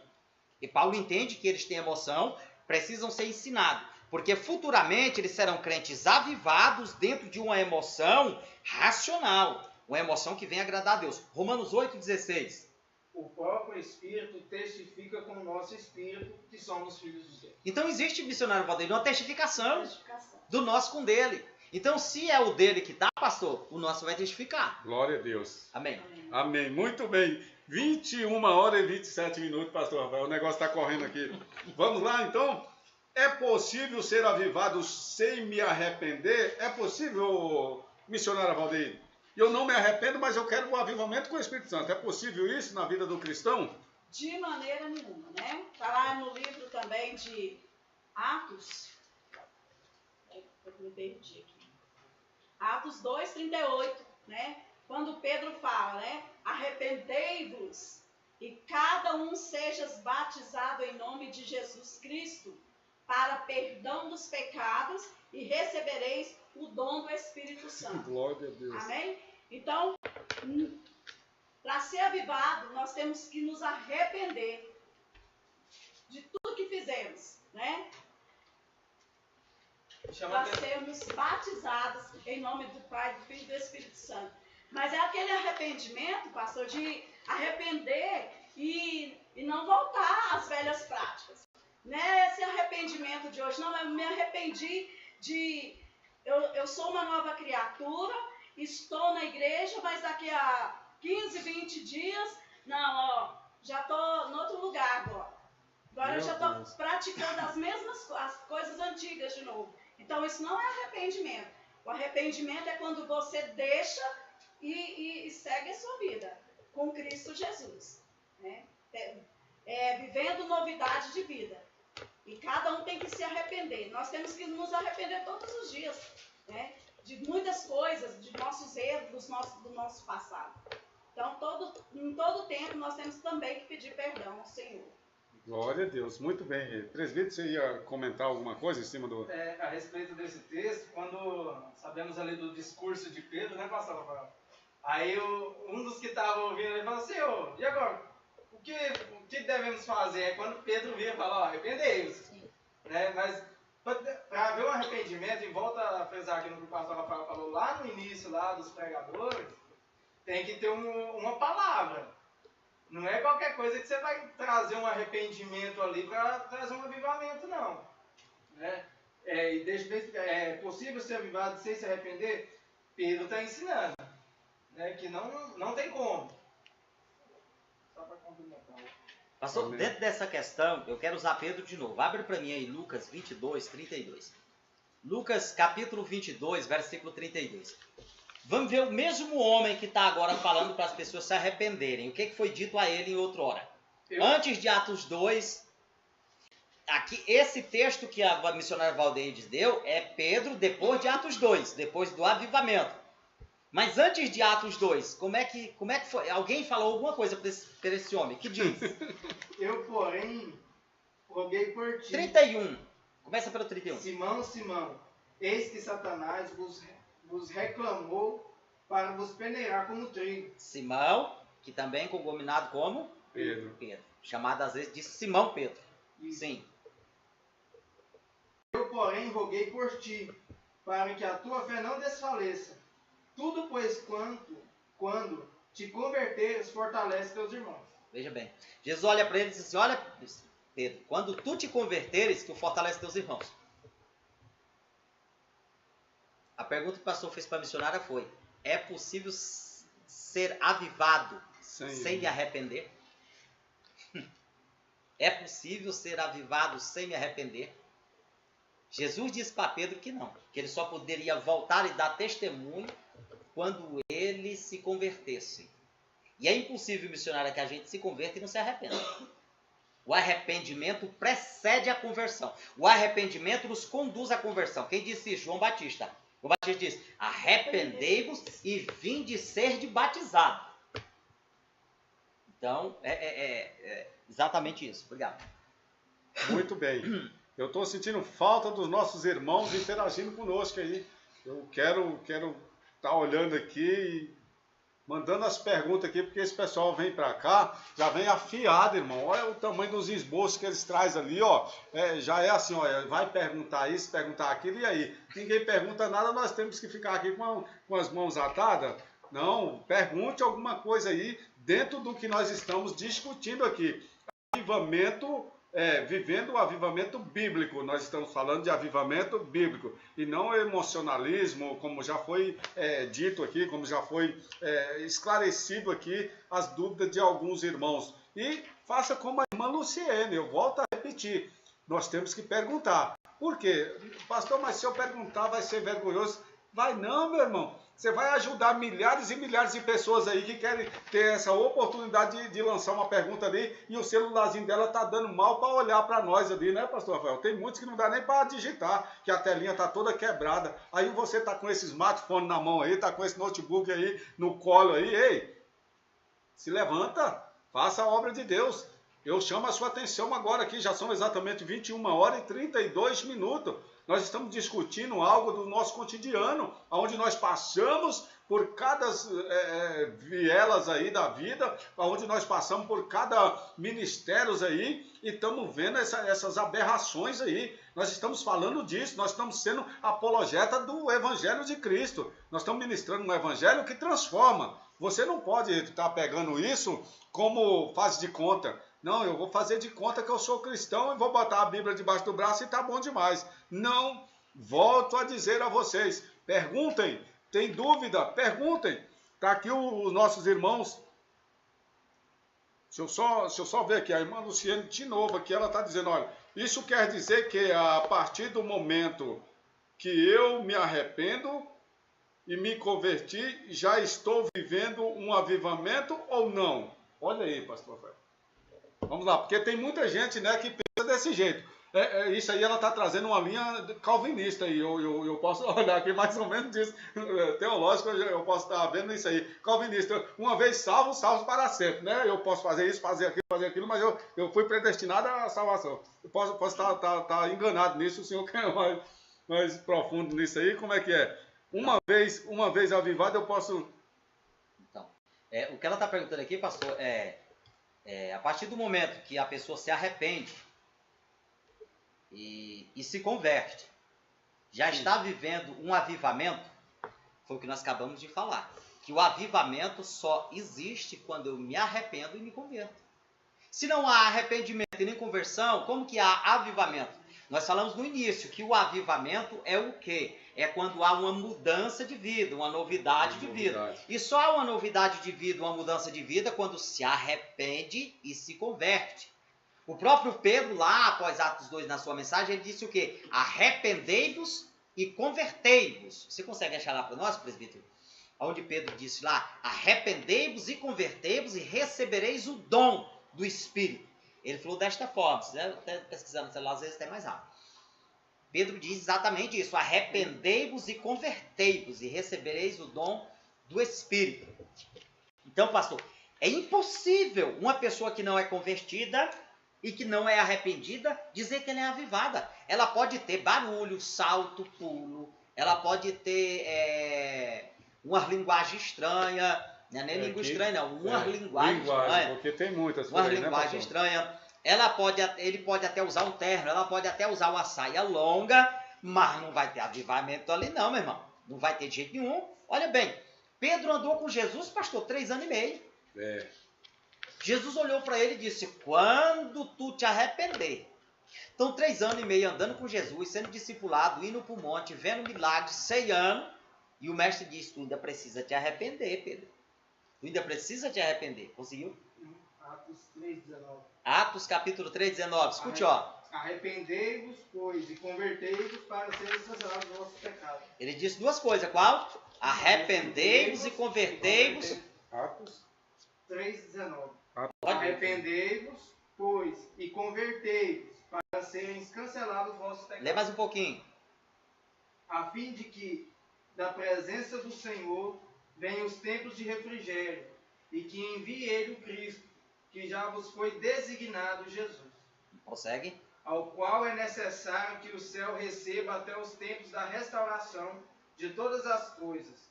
E Paulo entende que eles têm emoção, precisam ser ensinados. Porque futuramente eles serão crentes avivados dentro de uma emoção racional. Uma emoção que vem agradar a Deus. Romanos 8:16. O próprio Espírito testifica com o nosso Espírito que somos filhos de Deus. Então existe, missionário Valdeir, uma testificação do nosso com dele. Então se é o dele que está, pastor, o nosso vai testificar. Glória a Deus. Amém. Amém. Muito bem. 21 horas e 27 minutos, pastor Rafael. O negócio está correndo aqui. Vamos lá, então? É possível ser avivado sem me arrepender? É possível, missionária Valdeir? Eu não me arrependo, mas eu quero o avivamento com o Espírito Santo. É possível isso na vida do cristão? De maneira nenhuma, né? Está lá no livro também de Atos. Eu me perdi aqui. Atos 2:38, né? Quando Pedro fala, né? Arrependei-vos e cada um seja batizado em nome de Jesus Cristo para perdão dos pecados e recebereis o dom do Espírito Santo. Glória a Deus. Amém? Então, para ser avivado, nós temos que nos arrepender de tudo que fizemos, né? Para sermos batizados em nome do Pai, do Filho e do Espírito Santo. Mas é aquele arrependimento, pastor, de arrepender e não voltar às velhas práticas. Não é esse arrependimento de hoje, não, eu me arrependi de... eu sou uma nova criatura, estou na igreja, mas daqui a 15, 20 dias, não, ó, já estou em outro lugar agora. Agora eu já estou praticando as coisas antigas de novo. Então isso não é arrependimento. O arrependimento é quando você deixa e segue a sua vida com Cristo Jesus, né? Vivendo novidade de vida. E cada um tem que se arrepender. Nós temos que nos arrepender todos os dias, né? De muitas coisas, de nossos erros, do nosso passado. Então, em todo tempo, nós temos também que pedir perdão ao Senhor. Glória a Deus, muito bem. Presbítero, você ia comentar alguma coisa em cima do... A respeito desse texto, quando sabemos ali do discurso de Pedro, né, pastor Rafael? Aí um dos que estavam ouvindo, ele falou, Senhor, e agora? O que devemos fazer? É quando Pedro vira e fala, ó, arrependei-vos. Né? Mas para haver um arrependimento, e volta a frisar aqui no que o pastor Rafael falou lá no início lá dos pregadores, tem que ter uma palavra. Não é qualquer coisa que você vai trazer um arrependimento ali para trazer um avivamento, não. Né? É possível ser avivado sem se arrepender? Pedro está ensinando, né? Que não tem como. Só para complementar. Pastor, dentro dessa questão, eu quero usar Pedro de novo. Abre para mim aí Lucas 22, 32. Lucas capítulo 22, versículo 32. Vamos ver o mesmo homem que está agora falando para as pessoas se arrependerem. O que foi dito a ele em outra hora? Antes de Atos 2, aqui, esse texto que a missionária Valdeide deu é Pedro depois de Atos 2, depois do avivamento. Mas antes de Atos 2, como é que foi? Alguém falou alguma coisa para esse homem? Que diz? Eu, porém, roguei por ti. 31. Começa pelo 31. Simão, Simão, eis que Satanás vos reclamou para vos peneirar como trigo. Simão, que também é cognominado como? Pedro. Chamado às vezes de Simão Pedro. Isso. Sim. Eu, porém, roguei por ti, para que a tua fé não desfaleça. Tudo, pois, quando te converteres, fortalece teus irmãos. Veja bem. Jesus olha para ele e diz assim, olha, Pedro, quando tu te converteres, tu fortalece teus irmãos. A pergunta que o pastor fez para a missionária foi, é possível ser avivado sem me arrepender? É possível ser avivado sem me arrepender? Jesus disse para Pedro que não, que ele só poderia voltar e dar testemunho quando ele se convertesse. E é impossível, missionária, que a gente se converta e não se arrependa. O arrependimento precede a conversão. O arrependimento nos conduz à conversão. Quem disse isso? João Batista. João Batista diz, arrependei-vos e vinde ser de batizado. Então, exatamente isso. Obrigado. Muito bem. Eu estou sentindo falta dos nossos irmãos interagindo conosco aí. Eu quero estar olhando aqui e mandando as perguntas aqui, porque esse pessoal vem para cá, já vem afiado, irmão. Olha o tamanho dos esboços que eles trazem ali, ó. Já é assim, ó, vai perguntar isso, perguntar aquilo, e aí? Ninguém pergunta nada, nós temos que ficar aqui com as mãos atadas? Não, pergunte alguma coisa aí dentro do que nós estamos discutindo aqui. Avivamento, vivendo o avivamento bíblico. Nós estamos falando de avivamento bíblico e não emocionalismo, como já foi dito aqui, como já foi esclarecido aqui as dúvidas de alguns irmãos. E faça como a irmã Luciene, eu volto a repetir, nós temos que perguntar. Por quê? Pastor, mas se eu perguntar vai ser vergonhoso? Vai não, meu irmão. Você vai ajudar milhares e milhares de pessoas aí que querem ter essa oportunidade de lançar uma pergunta ali e o celularzinho dela tá dando mal para olhar para nós ali, né, pastor Rafael? Tem muitos que não dá nem para digitar, que a telinha tá toda quebrada. Aí você tá com esse smartphone na mão aí, tá com esse notebook aí no colo aí, ei, se levanta, faça a obra de Deus. Eu chamo a sua atenção agora aqui, já são exatamente 21 horas e 32 minutos. Nós estamos discutindo algo do nosso cotidiano, onde nós passamos por cada vielas aí da vida, onde nós passamos por cada ministérios aí, e estamos vendo essas aberrações aí. Nós estamos falando disso, nós estamos sendo apologeta do Evangelho de Cristo. Nós estamos ministrando um Evangelho que transforma. Você não pode estar pegando isso como faz de conta. Não, eu vou fazer de conta que eu sou cristão e vou botar a Bíblia debaixo do braço e tá bom demais. Não, Volto a dizer a vocês, perguntem, tem dúvida, perguntem. Está aqui os nossos irmãos. Deixa eu só ver aqui, a irmã Luciene de novo aqui, ela está dizendo, olha, isso quer dizer que a partir do momento que eu me arrependo e me converti, já estou vivendo um avivamento ou não? Olha aí, pastor Rafael. Vamos lá, porque tem muita gente, né, que pensa desse jeito. Isso aí ela está trazendo uma linha calvinista aí. Eu posso olhar aqui mais ou menos disso. Teológico, eu posso estar vendo isso aí. Calvinista, uma vez salvo, salvo para sempre, né? Eu posso fazer isso, fazer aquilo, mas eu fui predestinado à salvação. Eu posso estar enganado nisso, o senhor que é mais profundo nisso aí, como é que é? Uma vez avivado, eu posso... Então, o que ela está perguntando aqui, pastor, a partir do momento que a pessoa se arrepende e se converte, já está vivendo um avivamento, foi o que nós acabamos de falar, que o avivamento só existe quando eu me arrependo e me converto. Se não há arrependimento e nem conversão, como que há avivamento? Nós falamos no início que o avivamento é o quê? É quando há uma mudança de vida, uma novidade de vida. E só há uma novidade de vida, uma mudança de vida, quando se arrepende e se converte. O próprio Pedro, lá após Atos 2, na sua mensagem, ele disse o quê? Arrependei-vos e convertei-vos. Você consegue achar lá para nós, presbítero? Onde Pedro disse lá, arrependei-vos e convertei-vos e recebereis o dom do Espírito. Ele falou desta forma, se quiser até pesquisar no celular, às vezes até mais rápido. Pedro diz exatamente isso, arrependei-vos e convertei-vos e recebereis o dom do Espírito. Então, pastor, é impossível uma pessoa que não é convertida e que não é arrependida dizer que ela é avivada. Ela pode ter barulho, salto, pulo, ela pode ter uma linguagem estranha, não é nem língua estranha, não, uma linguagem estranha. Porque tem muitas. Uma linguagem estranha. Ele pode até usar um terno, ela pode até usar uma saia longa, mas não vai ter avivamento ali não, meu irmão. Não vai ter de jeito nenhum. Olha bem, Pedro andou com Jesus, pastor, 3 anos e meio. Jesus olhou para ele e disse, quando tu te arrepender. Então, 3 anos e meio andando com Jesus, sendo discipulado, indo para o monte, vendo milagres, ceiando. E o mestre disse, tu ainda precisa te arrepender, Pedro. Tu ainda precisa te arrepender. Conseguiu? Atos 3:19. Atos capítulo 3:19. Escute, ó. Arrependei-vos, pois, e convertei-vos para serem cancelados os vossos pecados. Ele disse 2 coisas. Qual? Arrependei-vos e convertei-vos. Atos 3:19. Arrependei-vos, pois, e convertei-vos para serem cancelados os vossos pecados. Lê mais um pouquinho. A fim de que da presença do Senhor venham os tempos de refrigério, e que envie ele o Cristo, que já vos foi designado Jesus. Prossegue. Ao qual é necessário que o céu receba até os tempos da restauração de todas as coisas,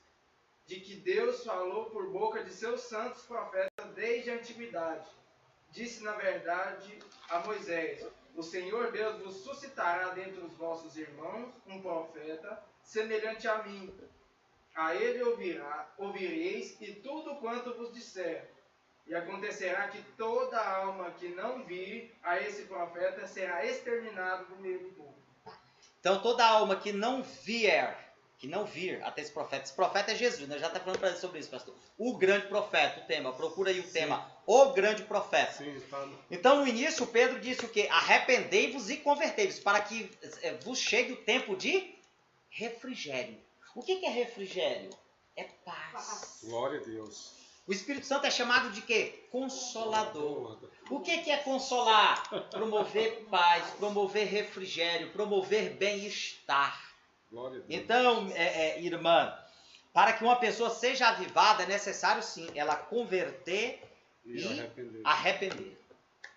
de que Deus falou por boca de seus santos profetas desde a antiguidade. Disse na verdade a Moisés, o Senhor Deus vos suscitará dentre os vossos irmãos um profeta semelhante a mim. A ele ouvireis e tudo quanto vos disser. E acontecerá que toda alma que não vir a esse profeta será exterminada do meio do povo. Então, toda alma que não vir até esse profeta é Jesus, nós já estamos falando para ele sobre isso, pastor. O grande profeta, o tema, procura aí o tema, o grande profeta. Sim, tá. Então, no início, Pedro disse o quê? Arrependei-vos e convertei-vos, para que vos chegue o tempo de refrigério. O que é refrigério? É paz. Glória a Deus. O Espírito Santo é chamado de quê? Consolador. O que é consolar? Promover paz, promover refrigério, promover bem-estar. Glória a Deus. Então, irmã, para que uma pessoa seja avivada, é necessário sim ela converter e arrepender.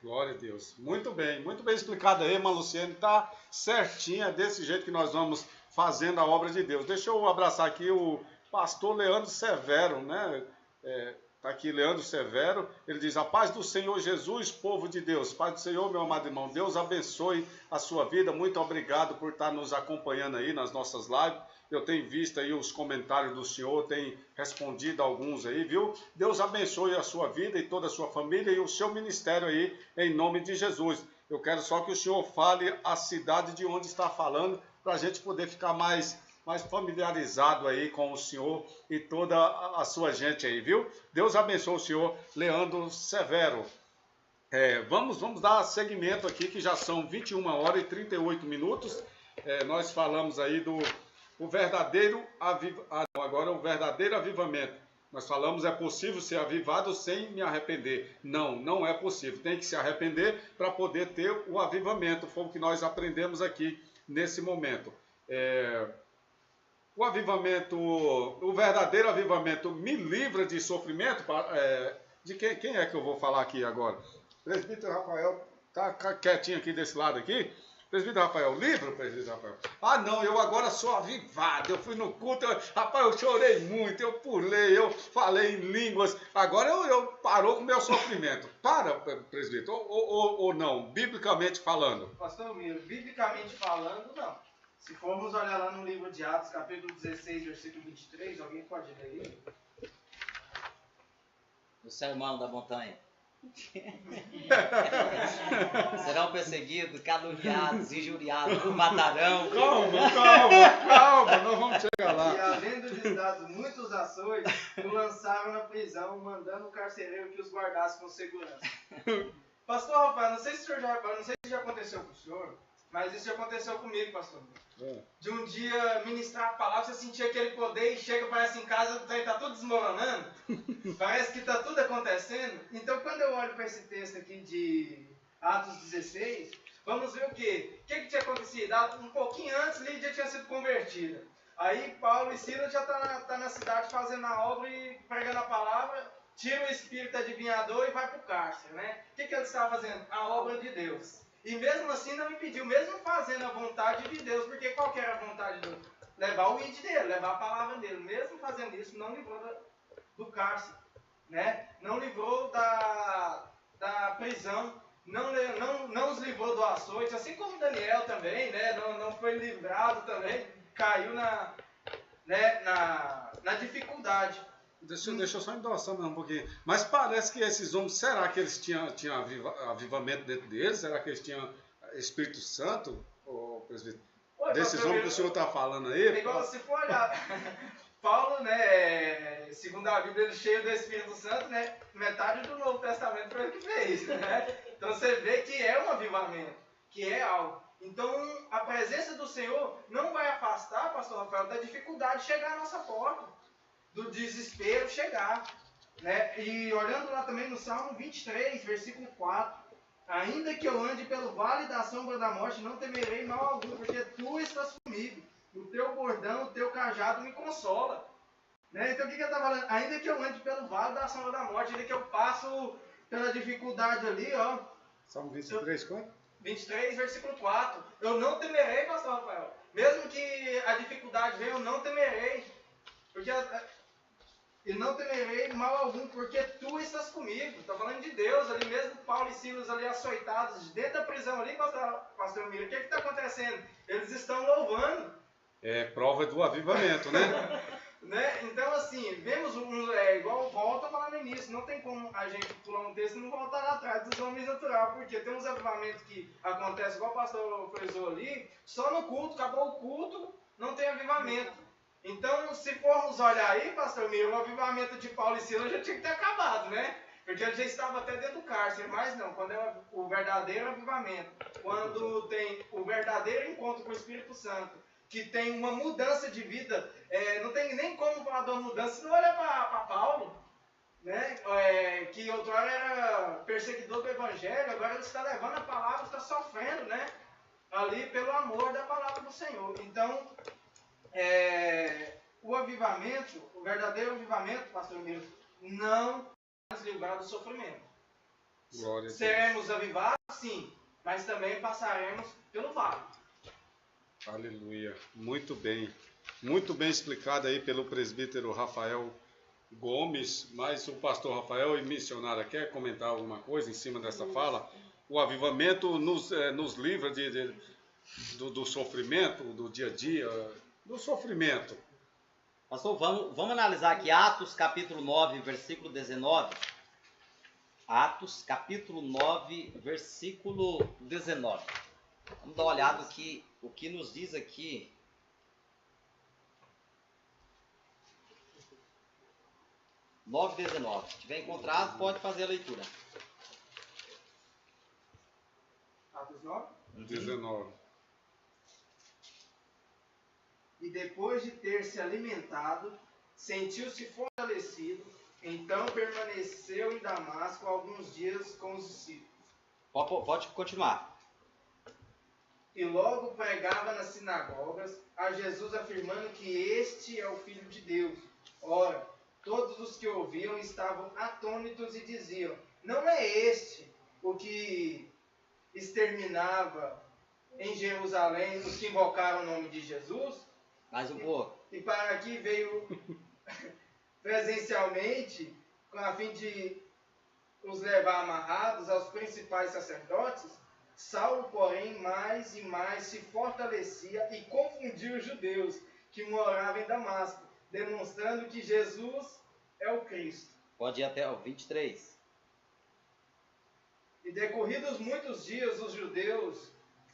Glória a Deus. Muito bem explicado aí, irmã Luciene. Está certinha, desse jeito que nós vamos fazendo a obra de Deus. Deixa eu abraçar aqui o pastor Leandro Severo, né? Está aqui Leandro Severo, ele diz, a paz do Senhor Jesus, povo de Deus, paz do Senhor, meu amado irmão, Deus abençoe a sua vida, muito obrigado por estar nos acompanhando aí nas nossas lives, eu tenho visto aí os comentários do senhor, tenho respondido alguns aí, viu? Deus abençoe a sua vida e toda a sua família e o seu ministério aí, em nome de Jesus. Eu quero só que o senhor fale a cidade de onde está falando, para a gente poder ficar mais familiarizado aí com o senhor e toda a sua gente aí, viu? Deus abençoe o senhor Leandro Severo. Vamos dar seguimento aqui, que já são 21 horas e 38 minutos. Nós falamos aí do verdadeiro avivamento. Nós falamos, é possível ser avivado sem me arrepender. Não, não é possível. Tem que se arrepender para poder ter o avivamento. Foi o que nós aprendemos aqui nesse momento. O avivamento, o verdadeiro avivamento me livra de sofrimento. De quem é que eu vou falar aqui agora? O presbítero Rafael está quietinho aqui desse lado aqui. Presbítero Rafael, livra o presbítero Rafael. Ah, não, eu agora sou avivado. Eu fui no culto, rapaz, eu chorei muito, eu pulei, eu falei em línguas. Agora eu parou com o meu sofrimento. Para, presbítero, ou não, biblicamente falando. Pastor Miro, biblicamente falando, não. Se formos olhar lá no livro de Atos, capítulo 16, versículo 23, alguém pode ler aí? O sermão da montanha. Serão perseguidos, caluniados, injuriados, o matarão. Calma, nós vamos chegar lá. E havendo-lhes dado muitos açoites, o lançaram na prisão, mandando o carcereiro que os guardasse com segurança. Pastor Rafael, não sei se já aconteceu com o senhor, mas isso já aconteceu comigo, pastor. De um dia ministrar a palavra, você sentir aquele poder e chega, parece em casa, tá tudo desmoronando. Parece que está tudo acontecendo. Então, quando eu olho para esse texto aqui de Atos 16, vamos ver o quê? O que tinha acontecido? Um pouquinho antes, Lídia tinha sido convertida. Aí, Paulo e Silas já tá na cidade fazendo a obra e pregando a palavra, tira o espírito adivinhador e vai para o cárcere, né? O que eles estavam fazendo? A obra de Deus. E mesmo assim não impediu, mesmo fazendo a vontade de Deus, porque qual que era a vontade de Deus? Levar o id dele, levar a palavra dele. Mesmo fazendo isso, não livrou do cárcere, né? Não livrou da prisão, não os livrou do açoite, assim como Daniel também, né? Não foi livrado também, caiu na dificuldade. Deixa eu só endossar um pouquinho. Mas parece que esses homens, será que eles tinham avivamento dentro deles? Será que eles tinham Espírito Santo? Presbítero? Desses homens que o senhor está falando aí? Igual se for olhar, Paulo, né, segundo a Bíblia, ele cheio do Espírito Santo, né, metade do Novo Testamento foi ele que fez, né? Então você vê que é um avivamento, que é algo. Então a presença do Senhor não vai afastar, pastor Rafael, da dificuldade de chegar à nossa porta. Do desespero chegar, né? E olhando lá também no Salmo 23, versículo 4, ainda que eu ande pelo vale da sombra da morte, não temerei mal algum, porque tu estás comigo, o teu bordão, o teu cajado me consola, né? Então o que ele está falando? Ainda que eu ande pelo vale da sombra da morte, ainda que eu passo pela dificuldade ali, ó. Salmo 23, quanto? 23, versículo 4, eu não temerei, pastor Rafael, mesmo que a dificuldade venha, eu não temerei, porque e não temerei mal algum, porque tu estás comigo. Está falando de Deus ali mesmo, Paulo e Silas ali açoitados, dentro da prisão ali, pastor Miro. O que está acontecendo? Eles estão louvando. É prova do avivamento, né? Né? Então, assim, vemos igual volta a falar no início, não tem como a gente pular um texto e não voltar lá atrás dos homens naturais, porque tem uns avivamentos que acontecem, igual o pastor frisou ali, só no culto, acabou o culto, não tem avivamento. Então, se formos olhar aí, pastor Miro, o avivamento de Paulo e Silas já tinha que ter acabado, né? Porque ele já estava até dentro do cárcere, mas não, quando é o verdadeiro avivamento, quando tem o verdadeiro encontro com o Espírito Santo, que tem uma mudança de vida, não tem nem como falar de uma mudança, se não olha para Paulo, né? Que outrora era perseguidor do Evangelho, agora ele está levando a palavra, está sofrendo, né? Ali pelo amor da palavra do Senhor. Então, o avivamento, o verdadeiro avivamento, pastor Miro, não nos livrar do sofrimento. Glória a Deus. Seremos avivados, sim, mas também passaremos pelo vale. Aleluia. Muito bem explicado aí pelo presbítero Rafael Gomes, mas o pastor Rafael e missionária quer comentar alguma coisa em cima dessa fala? O avivamento nos livra do sofrimento, do dia a dia, do sofrimento. Pastor, vamos analisar aqui Atos capítulo 9, versículo 19. Atos capítulo 9, versículo 19. Vamos dar uma olhada o que nos diz aqui. (9:19). 9:19. Se tiver encontrado, pode fazer a leitura. Atos 9. 19. E depois de ter se alimentado, sentiu-se fortalecido, então permaneceu em Damasco alguns dias com os discípulos. Pode continuar. E logo pregava nas sinagogas a Jesus, afirmando que este é o Filho de Deus. Ora, todos os que ouviam estavam atônitos e diziam: não é este o que exterminava em Jerusalém os que invocaram o nome de Jesus? Mais um pouco. E para aqui veio presencialmente, a fim de os levar amarrados aos principais sacerdotes. Saulo, porém, mais e mais se fortalecia e confundia os judeus que moravam em Damasco, demonstrando que Jesus é o Cristo. Pode ir até o 23. E decorridos muitos dias, os judeus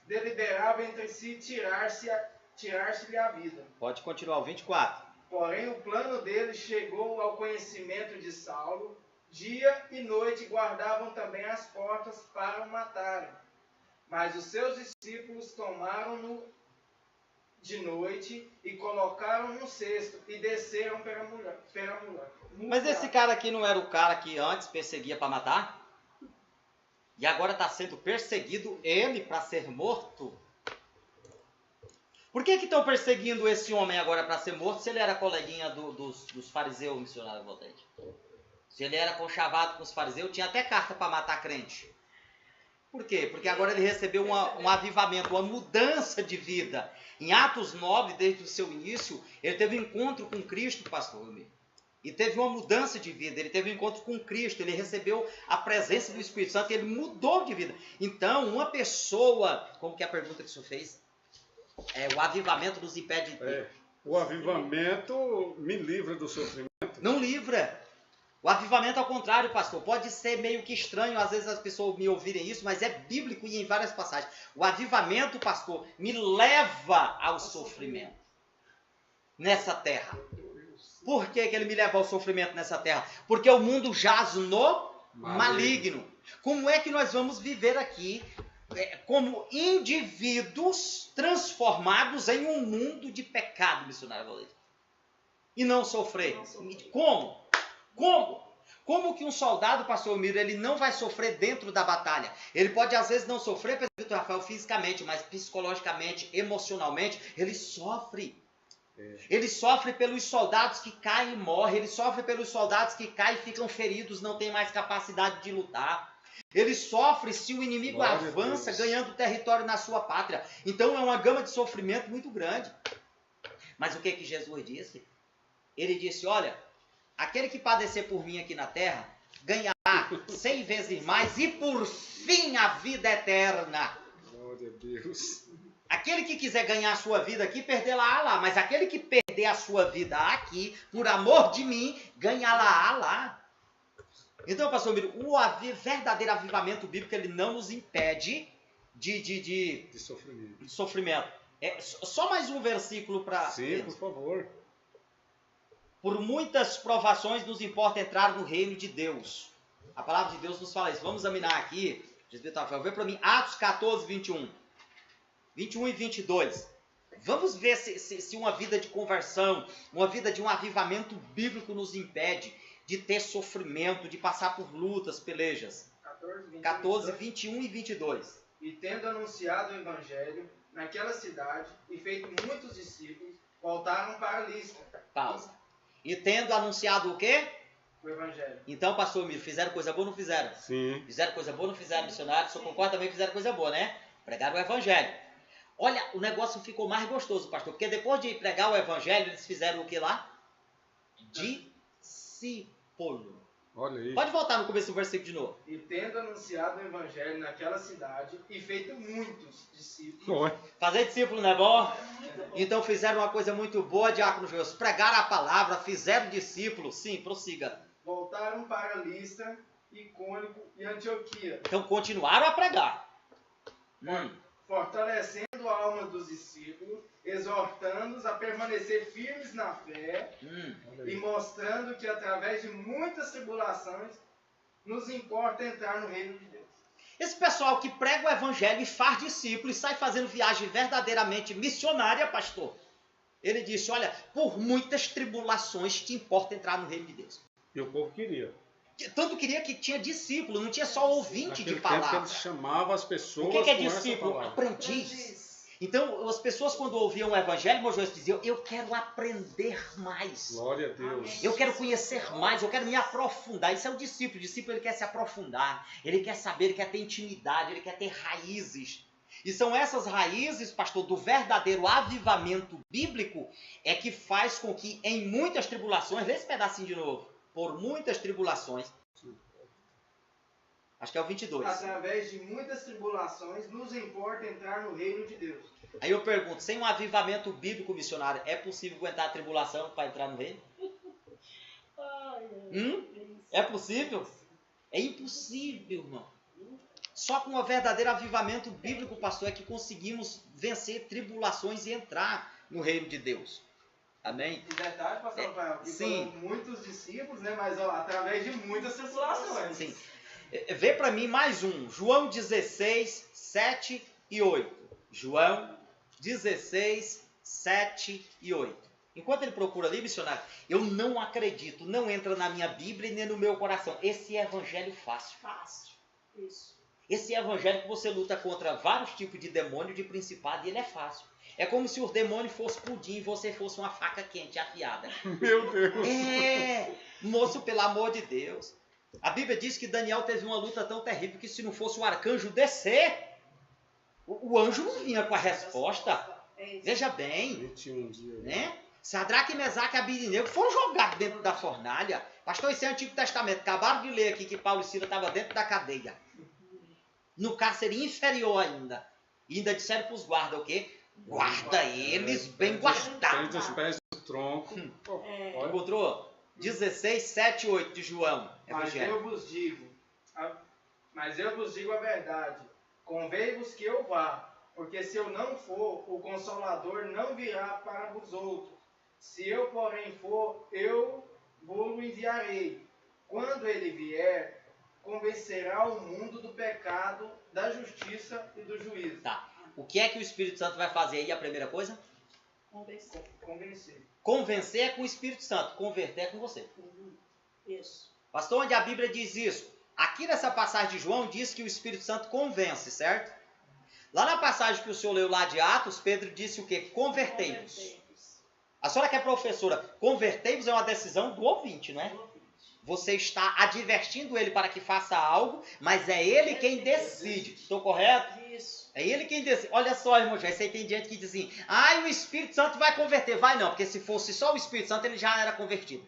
deliberavam entre si tirar-se-lhe a vida. Pode continuar o 24. Porém, o plano deles chegou ao conhecimento de Saulo. Dia e noite guardavam também as portas para o matarem. Mas os seus discípulos tomaram-no de noite e colocaram num cesto e desceram pela mulher. Mas esse cara aqui não era o cara que antes perseguia para matar? E agora está sendo perseguido ele para ser morto? Por que estão perseguindo esse homem agora para ser morto se ele era coleguinha dos fariseus missionários voltante? Se ele era conchavado com os fariseus, tinha até carta para matar crente. Por quê? Porque agora ele recebeu um avivamento, uma mudança de vida. Em Atos 9, desde o seu início, ele teve um encontro com Cristo, pastor Romero. E teve uma mudança de vida, ele teve um encontro com Cristo, ele recebeu a presença do Espírito Santo, ele mudou de vida. Então, uma pessoa, como que é a pergunta que o senhor fez? O avivamento nos impede de ter. O avivamento me livra do sofrimento. Não livra. O avivamento, ao contrário, pastor, pode ser meio que estranho, às vezes as pessoas me ouvirem isso, mas é bíblico e em várias passagens. O avivamento, pastor, me leva ao sofrimento nessa terra. Por que ele me leva ao sofrimento nessa terra? Porque o mundo jaz no maligno. Como é que nós vamos viver aqui como indivíduos transformados em um mundo de pecado, missionário Valente? E não sofrer? Como? Como que um soldado, pastor Miro, ele não vai sofrer dentro da batalha? Ele pode às vezes não sofrer, presbítero Rafael, fisicamente, mas psicologicamente, emocionalmente, ele sofre. Ele sofre pelos soldados que caem e morrem. Ele sofre pelos soldados que caem e ficam feridos, não tem mais capacidade de lutar. Ele sofre se o inimigo avança, ganhando território na sua pátria. Então é uma gama de sofrimento muito grande. Mas o que Jesus disse? Ele disse, olha, aquele que padecer por mim aqui na terra, ganhará 100 vezes mais e por fim a vida eterna. Glória a Deus. Aquele que quiser ganhar a sua vida aqui, perder-la lá. Mas aquele que perder a sua vida aqui, por amor de mim, ganhá-la lá. Então, pastor Miro, o verdadeiro avivamento bíblico, ele não nos impede de sofrimento. Só mais um versículo para... Sim, por favor. Por muitas provações nos importa entrar no reino de Deus. A palavra de Deus nos fala isso. Vamos examinar aqui. Vê para mim, Atos 14, 21 e 22. Vamos ver se uma vida de conversão, uma vida de um avivamento bíblico nos impede de ter sofrimento, de passar por lutas, pelejas. 14, 21 e 22. E tendo anunciado o evangelho naquela cidade e feito muitos discípulos, voltaram para Listra. Pausa. E tendo anunciado o quê? O evangelho. Então, pastor Miro, fizeram coisa boa ou não fizeram? Sim. Fizeram coisa boa ou não fizeram, missionário? Só concorda também que fizeram coisa boa, né? Pregaram o evangelho. Olha, o negócio ficou mais gostoso, pastor, porque depois de pregar o evangelho, eles fizeram o que lá? Discípulo. Olha aí. Pode voltar no começo do versículo de novo. E tendo anunciado o evangelho naquela cidade e feito muitos discípulos. Fazer discípulo não é bom? Então fizeram uma coisa muito boa, diácono Joel. Pregaram a palavra, fizeram discípulo. Sim, prossiga. Voltaram para Listra, Icônico e Antioquia. Então continuaram a pregar. fortalecendo a alma dos discípulos, exortando-os a permanecer firmes na fé e mostrando que através de muitas tribulações nos importa entrar no reino de Deus. Esse pessoal que prega o evangelho e faz discípulos e sai fazendo viagem verdadeiramente missionária, pastor, ele disse, olha, por muitas tribulações te importa entrar no reino de Deus. E o povo queria. Tanto queria que tinha discípulo, não tinha só ouvinte de Naquele tempo palavra. que eles chamavam as pessoas. O que é com essa discípulo? palavra. Aprendiz. Então, as pessoas quando ouviam o evangelho, Moisés diziam, eu quero aprender mais. Glória a Deus. Eu quero conhecer mais, eu quero me aprofundar. Isso é o discípulo. O discípulo ele quer se aprofundar, ele quer saber, ele quer ter intimidade, ele quer ter raízes. E são essas raízes, pastor, do verdadeiro avivamento bíblico, é que faz com que em muitas tribulações, lê esse pedacinho de novo, por muitas tribulações, acho que é o 22. Através de muitas tribulações nos importa entrar no reino de Deus. Aí eu pergunto, sem um avivamento bíblico missionário, é possível aguentar a tribulação para entrar no reino? É possível? É impossível, irmão. Só com um verdadeiro avivamento bíblico, pastor, é que conseguimos vencer tribulações e entrar no reino de Deus. Amém? E detalhe, pastor Rafael, que sim. foram muitos discípulos, né? Mas ó, através de muitas tribulações. Sim. Vê para mim mais um. João 16, 7 e 8. João 16, 7 e 8. Enquanto ele procura ali, missionário, eu não acredito, não entra na minha Bíblia e nem no meu coração. Esse é evangelho fácil. Fácil. Isso. Esse evangelho que você luta contra vários tipos de demônio, de principado, e ele é fácil. É como se o demônio fosse pudim e você fosse uma faca quente, afiada. Meu Deus. Moço, pelo amor de Deus. A Bíblia diz que Daniel teve uma luta tão terrível que se não fosse o arcanjo descer, o anjo não vinha com a resposta. Veja bem, 21 dias. né? Sadraque, Mesaque e Abednego foram jogados dentro da fornalha. Pastor, esse é o Antigo Testamento. Acabaram de ler aqui que Paulo e Sila estavam dentro da cadeia. No cárcere inferior ainda. E ainda disseram para os guardas o quê? Guarda eles bem guardados. Prende os pés do tronco. Olha. Encontrou? 16, 7 e 8 de João. Mas Evangelho. eu vos digo a verdade. Convém-vos que eu vá, porque se eu não for, o Consolador não virá para vós outros. Se eu, porém, for, eu vou-lo enviarei. Quando ele vier, convencerá o mundo do pecado, da justiça e do juízo. Tá. O que é que o Espírito Santo vai fazer aí? A primeira coisa? Convencer. Convencer é com o Espírito Santo. Converter é com você. Isso. Pastor, onde a Bíblia diz isso? Aqui nessa passagem de João diz que o Espírito Santo convence, certo? Lá na passagem que o senhor leu lá de Atos, Pedro disse o quê? Convertei-vos. A senhora que é professora, convertei-vos é uma decisão do ouvinte, não é? Você está advertindo ele para que faça algo, mas é ele quem decide. Estou correto? Isso. É ele quem decide. Olha só, irmão, já sei, tem gente que diz assim, o Espírito Santo vai converter. Vai não, porque se fosse só o Espírito Santo, ele já era convertido.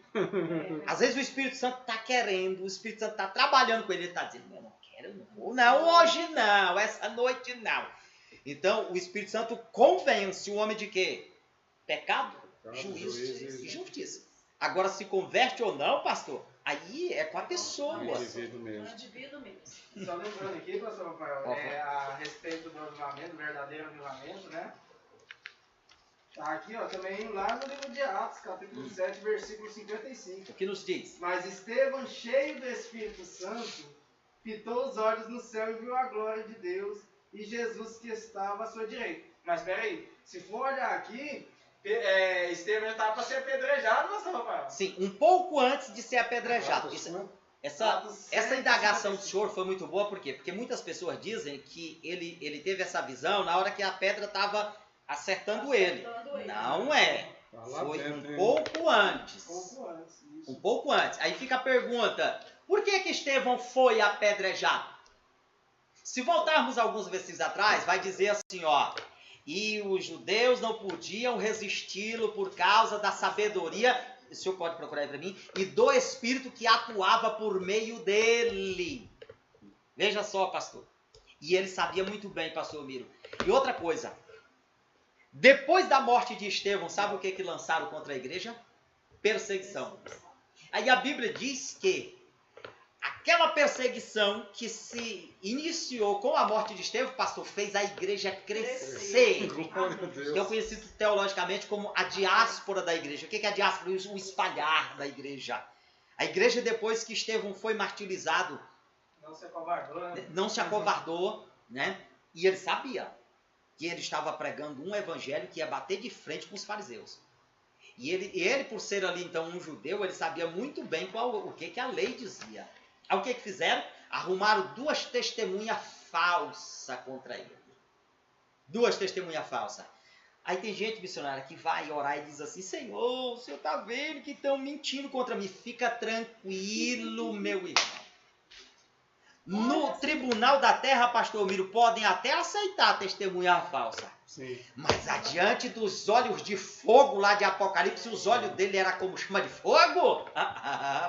Às vezes o Espírito Santo está querendo, o Espírito Santo está trabalhando com ele, ele está dizendo, eu não quero, não vou, não, hoje não, essa noite não. Então, o Espírito Santo convence o homem de quê? Pecado, juízo e justiça. Agora, se converte ou não, pastor, aí é com a pessoa. É indivíduo mesmo. Só lembrando aqui, pastor Rafael, a respeito do avivamento, do verdadeiro avivamento, né? Tá aqui, ó, também lá no livro de Atos, capítulo 7, versículo 55. O que nos diz? Mas Estevão, cheio do Espírito Santo, fitou os olhos no céu e viu a glória de Deus e Jesus que estava à sua direita. Mas peraí, se for olhar aqui, Estevão já estava para ser apedrejado, pastor Rafael. Sim, um pouco antes de ser apedrejado. Essa indagação do senhor foi muito boa, por quê? Porque muitas pessoas dizem que ele teve essa visão na hora que a pedra estava acertando ele. Não é. Foi um pouco antes. Um pouco antes. Aí fica a pergunta, por que Estevão foi apedrejado? Se voltarmos alguns versículos atrás, vai dizer assim, ó, e os judeus não podiam resisti-lo por causa da sabedoria, o senhor pode procurar aí para mim, e do Espírito que atuava por meio dele. Veja só, pastor. E ele sabia muito bem, pastor Miro. E outra coisa, depois da morte de Estevão, sabe o que lançaram contra a igreja? Perseguição. Aí a Bíblia diz que aquela perseguição que se iniciou com a morte de Estevão, pastor, fez a igreja crescer. Glória a Deus. Que é conhecido teologicamente como a diáspora da igreja. O que é a diáspora? O espalhar da igreja. A igreja, depois que Estevão foi martirizado, Não se acovardou, né? não se acovardou, né? E ele sabia que ele estava pregando um evangelho que ia bater de frente com os fariseus. E ele, por ser ali então um judeu, ele sabia muito bem o que a lei dizia. Aí o que fizeram? Arrumaram 2 testemunhas falsas contra ele. 2 testemunhas falsas. Aí tem gente missionária que vai orar e diz assim: Senhor, o Senhor está vendo que estão mentindo contra mim. Fica tranquilo, meu irmão. No tribunal da terra, pastor Miro, podem até aceitar testemunha falsa. Sim. Mas adiante dos olhos de fogo lá de Apocalipse, os olhos dele eram como chama de fogo?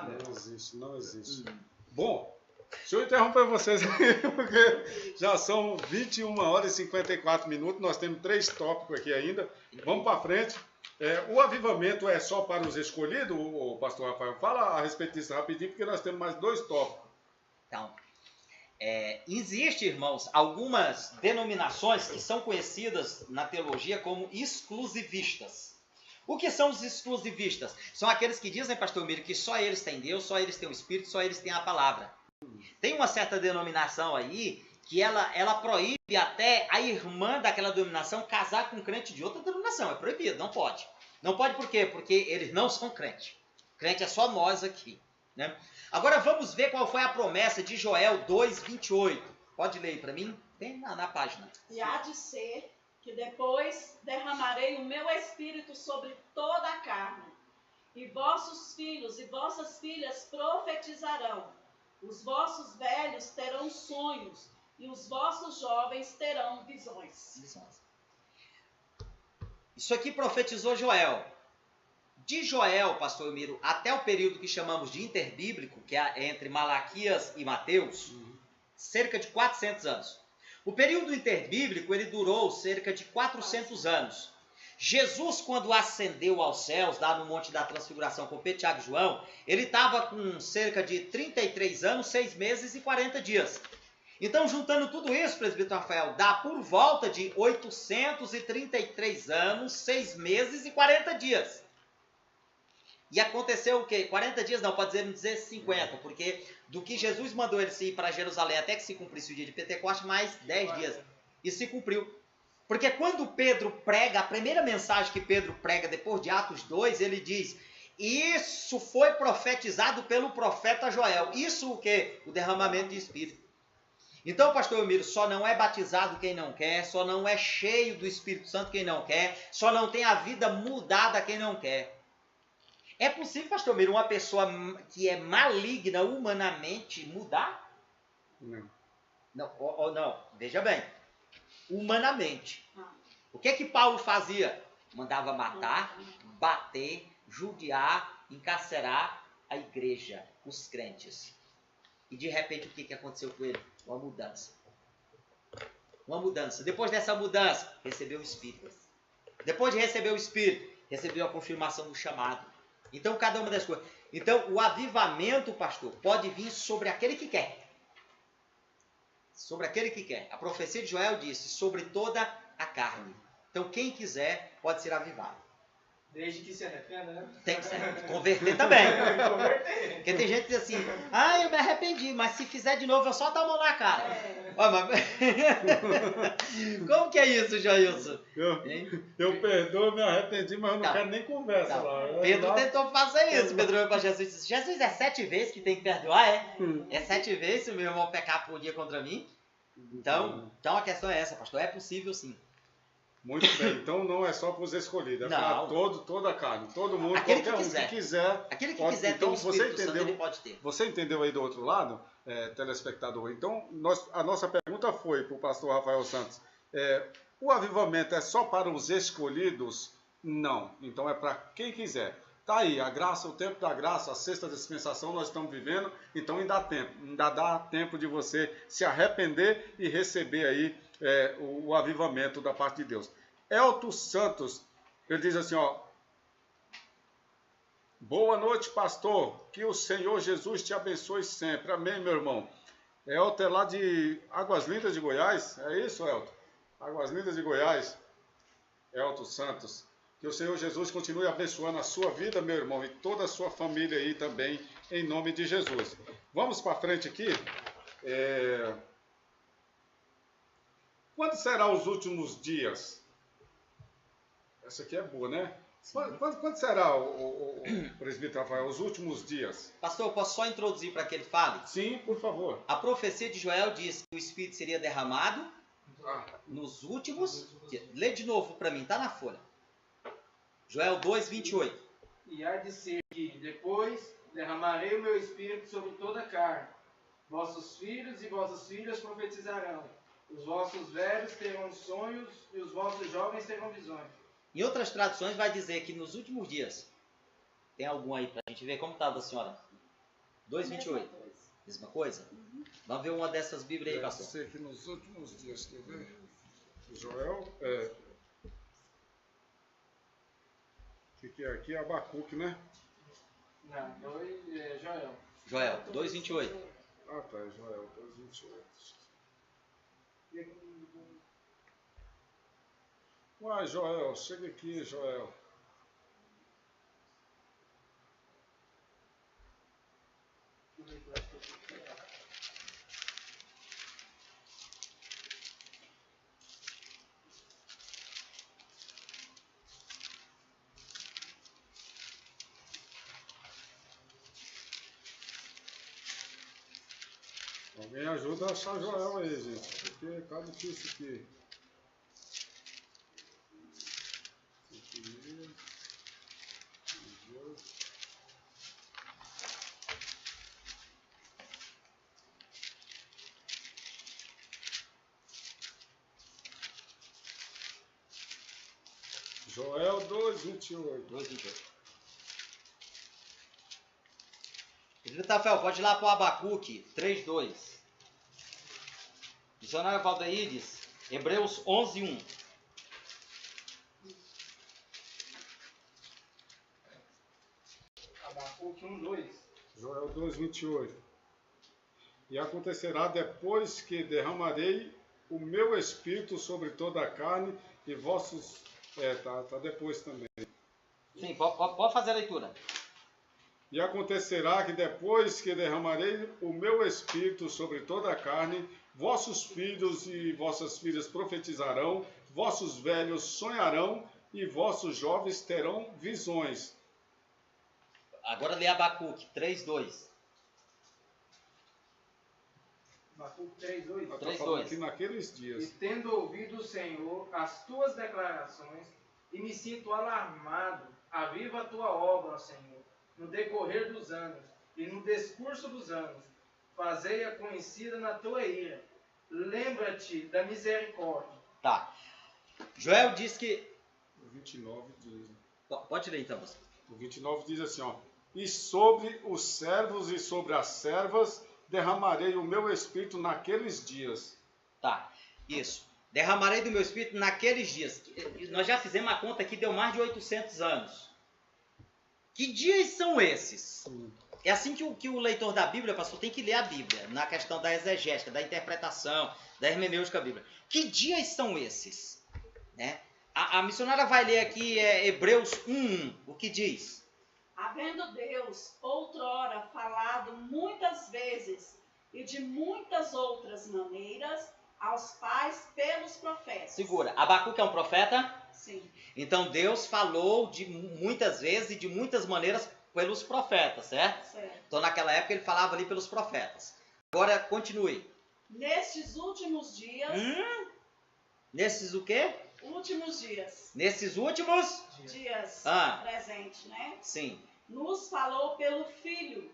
Não existe, não existe. Bom, deixa eu interromper vocês aqui, porque já são 21 horas e 54 minutos, nós temos 3 tópicos aqui ainda. Vamos para frente. O avivamento é só para os escolhidos? O pastor Rafael fala a respeito disso rapidinho, porque nós temos mais 2 tópicos. Então, existe, irmãos, algumas denominações que são conhecidas na teologia como exclusivistas. O que são os exclusivistas? São aqueles que dizem, pastor Miro, que só eles têm Deus, só eles têm o Espírito, só eles têm a palavra. Tem uma certa denominação aí que ela proíbe até a irmã daquela denominação casar com um crente de outra denominação. É proibido, não pode. Não pode por quê? Porque eles não são crente. Crente é só nós aqui, né? Agora vamos ver qual foi a promessa de Joel 2:28. Pode ler aí para mim? Tem na página. E há de ser que depois derramarei o meu espírito sobre toda a carne, e vossos filhos e vossas filhas profetizarão, os vossos velhos terão sonhos, e os vossos jovens terão visões. Isso aqui profetizou Joel. De Joel, pastor Elmiro, até o período que chamamos de interbíblico, que é entre Malaquias e Mateus, cerca de 400 anos. O período interbíblico, ele durou cerca de 400 anos. Jesus, quando ascendeu aos céus, lá no Monte da Transfiguração com Pedro, Tiago e João, ele estava com cerca de 33 anos, 6 meses e 40 dias. Então, juntando tudo isso, presbítero Rafael, dá por volta de 833 anos, 6 meses e 40 dias. E aconteceu o quê? 40 dias não, pode dizer 50, porque do que Jesus mandou ele ir para Jerusalém até que se cumprisse o dia de Pentecostes, mais 10 dias. E se cumpriu. Porque quando Pedro prega, a primeira mensagem que Pedro prega depois de Atos 2, ele diz: isso foi profetizado pelo profeta Joel. Isso o quê? O derramamento de Espírito. Então, pastor Elmiro, só não é batizado quem não quer, só não é cheio do Espírito Santo quem não quer, só não tem a vida mudada quem não quer. É possível, pastor Miro, uma pessoa que é maligna humanamente mudar? Não. Não, veja bem. Humanamente. O que Paulo fazia? Mandava matar, bater, judiar, encarcerar a igreja, os crentes. E de repente o que aconteceu com ele? Uma mudança. Uma mudança. Depois dessa mudança, recebeu o Espírito. Depois de receber o Espírito, recebeu a confirmação do chamado. Então, cada uma das coisas. Então, o avivamento, pastor, pode vir sobre aquele que quer. Sobre aquele que quer. A profecia de Joel disse, sobre toda a carne. Então, quem quiser pode ser avivado. Desde que se arrependa, né? Tem que ser. Converter também. Converter. Porque tem gente que diz assim, eu me arrependi, mas se fizer de novo, eu só dou a mão na cara. Como que é isso, Jailson? Eu perdoo, me arrependi, mas eu não quero nem conversa lá. Pedro tentou fazer isso. Pedro veio para Jesus e disse, Jesus, é 7 vezes que tem que perdoar, é? É 7 vezes se o meu irmão pecar por dia contra mim? Então a questão é essa, pastor. É possível sim. Muito bem, então não é só para os escolhidos, é para toda a carne, todo mundo, aquele qualquer que quiser. Aquele que quiser ter o Espírito Santo, ele pode ter. Você entendeu aí do outro lado, telespectador? Então, a nossa pergunta foi para o pastor Rafael Santos, o avivamento é só para os escolhidos? Não, então é para quem quiser. Está aí, a graça, o tempo da graça, a sexta dispensação nós estamos vivendo, então ainda dá tempo de você se arrepender e receber aí o avivamento da parte de Deus. Elton Santos, ele diz assim, Boa noite, pastor. Que o Senhor Jesus te abençoe sempre. Amém, meu irmão. Elton é lá de Águas Lindas de Goiás. É isso, Elton? Águas Lindas de Goiás. Elton Santos. Que o Senhor Jesus continue abençoando a sua vida, meu irmão, e toda a sua família aí também, em nome de Jesus. Vamos para frente aqui. Quando serão os últimos dias? Essa aqui é boa, né? Quando será, o presbítero Rafael, os últimos dias? Pastor, eu posso só introduzir para que ele fale? Sim, por favor. A profecia de Joel diz que o Espírito seria derramado nos últimos dias. Lê de novo para mim, tá na folha. Joel 2, 28. E há de ser que depois derramarei o meu Espírito sobre toda a carne. Vossos filhos e vossas filhas profetizarão. Os vossos velhos terão sonhos e os vossos jovens terão visões. Em outras traduções vai dizer que nos últimos dias. Tem algum aí pra gente ver como estava a senhora? 2:28. Mesma coisa? Vamos ver uma dessas Bíblias aí, pastor. Deve ser que nos últimos dias, quer ver? Joel, o que é aqui? Abacuque, né? Não, Joel. Joel 2:28. Ah, tá, Joel 2:28. Uai, Joel, chega aqui, Joel. Alguém ajuda a achar Joel aí, gente, porque tá difícil aqui. Joel 2:28. 2:28. Rafael, pode ir lá para o Abacuque 3:2. Missionário Valdeídes, Hebreus 11:1. Abacuque 1:2. Joel 2:28. E acontecerá depois que derramarei o meu espírito sobre toda a carne e vossos... tá depois também. Sim, pode fazer a leitura. E acontecerá que depois que derramarei o meu espírito sobre toda a carne, vossos filhos e vossas filhas profetizarão, vossos velhos sonharão e vossos jovens terão visões. Agora lê Abacuque 3:2. Abacuque 3:2. Está 3:2. falando aqui naqueles dias. E tendo ouvido o Senhor as tuas declarações, e me sinto alarmado, aviva a tua obra, ó Senhor, no decorrer dos anos, e no discurso dos anos, fazei-a conhecida na tua ira. Lembra-te da misericórdia. Tá. Joel diz que... O 29 diz. Pode ler então, você. O 29 diz assim, ó. E sobre os servos e sobre as servas derramarei o meu espírito naqueles dias. Tá, isso. Derramarei do meu espírito naqueles dias. Nós já fizemos a conta aqui, deu mais de 800 anos. Que dias são esses? É assim que o leitor da Bíblia, pastor, tem que ler a Bíblia, na questão da exegética, da interpretação, da hermenêutica bíblica. Que dias são esses? Né? A missionária vai ler aqui Hebreus 1:1, o que diz? Havendo Deus outrora falado muitas vezes e de muitas outras maneiras aos pais pelos profetas. Segura, Abacuque é um profeta? Sim. Então Deus falou de muitas vezes e de muitas maneiras pelos profetas, certo? Certo. Então naquela época ele falava ali pelos profetas. Agora continue. Nestes últimos dias. Nesses o quê? Últimos dias. Nesses últimos? Dias. Ah. Presente, né? Sim. Nos falou pelo Filho.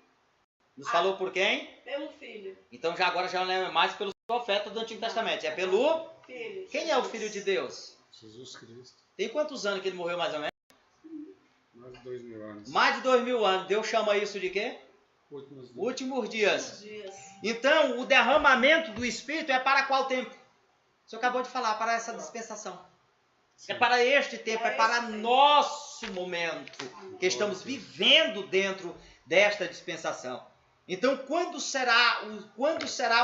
Nos falou por quem? Pelo Filho. Então agora já não é mais pelos profetas do Antigo Testamento, é pelo Filho. Quem é o Filho de Deus? Jesus Cristo. Tem quantos anos que ele morreu mais ou menos? Mais de 2000 anos. Mais de 2000 anos. Deus chama isso de quê? Últimos dias. Últimos dias. Últimos dias. Então, o derramamento do Espírito é para qual tempo? O senhor acabou de falar, para essa dispensação. Sim. É para este tempo, é para Esse tempo. nosso nosso momento, que estamos vivendo dentro desta dispensação. Então, quando será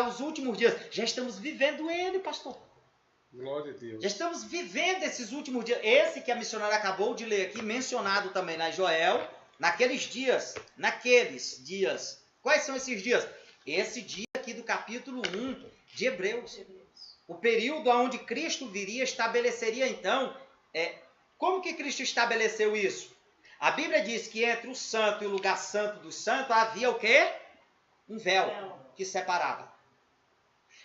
os últimos dias? Já estamos vivendo ele, pastor. Glória a Deus. Já estamos vivendo esses últimos dias. Esse que a missionária acabou de ler aqui, mencionado também na Joel, naqueles dias. Quais são esses dias? Esse dia aqui do capítulo 1 de Hebreus. O período onde Cristo viria, estabeleceria então. Como que Cristo estabeleceu isso? A Bíblia diz que entre o santo e o lugar santo do santo havia o quê? Um véu que separava.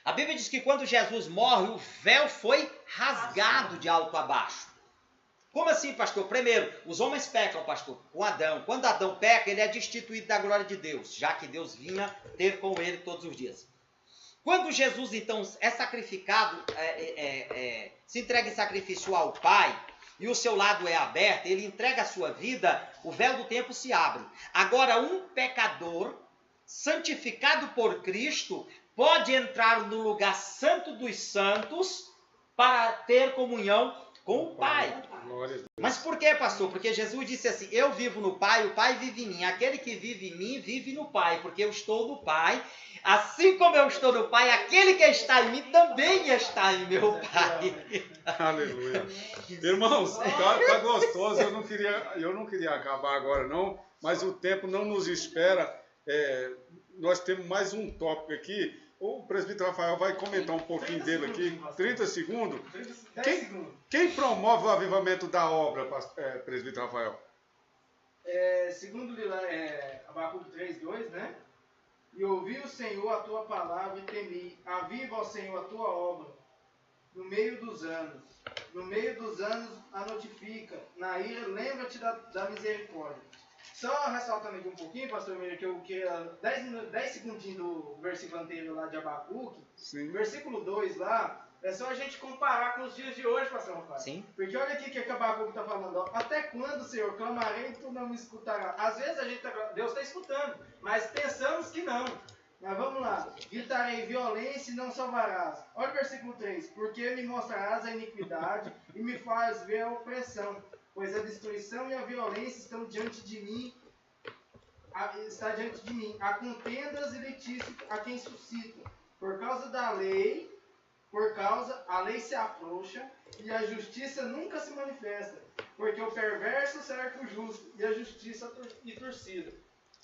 A Bíblia diz que quando Jesus morre, o véu foi rasgado de alto a baixo. Como assim, pastor? Primeiro, os homens pecam, pastor, com Adão. Quando Adão peca, ele é destituído da glória de Deus, já que Deus vinha ter com ele todos os dias. Quando Jesus, então, é sacrificado, se entrega em sacrifício ao Pai, e o seu lado é aberto, ele entrega a sua vida, o véu do tempo se abre. Agora, um pecador, santificado por Cristo, pode entrar no lugar santo dos santos para ter comunhão com o Pai. Mas por quê, pastor? Porque Jesus disse assim, eu vivo no Pai, o Pai vive em mim. Aquele que vive em mim, vive no Pai, porque eu estou no Pai. Assim como eu estou no Pai, aquele que está em mim também está em meu Pai. Aleluia. Irmãos, tá gostoso. Eu não queria acabar agora não, mas o tempo não nos espera. Nós temos mais um tópico aqui. O presbítero Rafael vai comentar um pouquinho dele aqui. 30 segundos. Quem promove o avivamento da obra, presbítero Rafael? Segundo Abacuque 3:2, né? E ouvi o Senhor a tua palavra e temi. Aviva, ó Senhor, a tua obra no meio dos anos. No meio dos anos a notifica. Na ira, lembra-te da misericórdia. Só ressaltando aqui um pouquinho, pastor Miriam, que eu queria 10 segundinhos do versículo anterior lá de Abacuque. Sim. Versículo 2 lá, é só a gente comparar com os dias de hoje, pastor Rafael. Sim. Porque olha aqui o que Abacuque está falando. Ó. Até quando, Senhor, clamarei e tu não me escutarás? Às vezes Deus está escutando, mas pensamos que não. Mas vamos lá. Gritarei violência e não salvarás. Olha o versículo 3. Porque me mostrarás a iniquidade e me faz ver a opressão. Pois a destruição e a violência estão diante de mim. Está diante de mim. Há contendas e litígios a quem suscita. Por causa da lei, a lei se afrouxa e a justiça nunca se manifesta. Porque o perverso cerca o justo e a justiça torcida.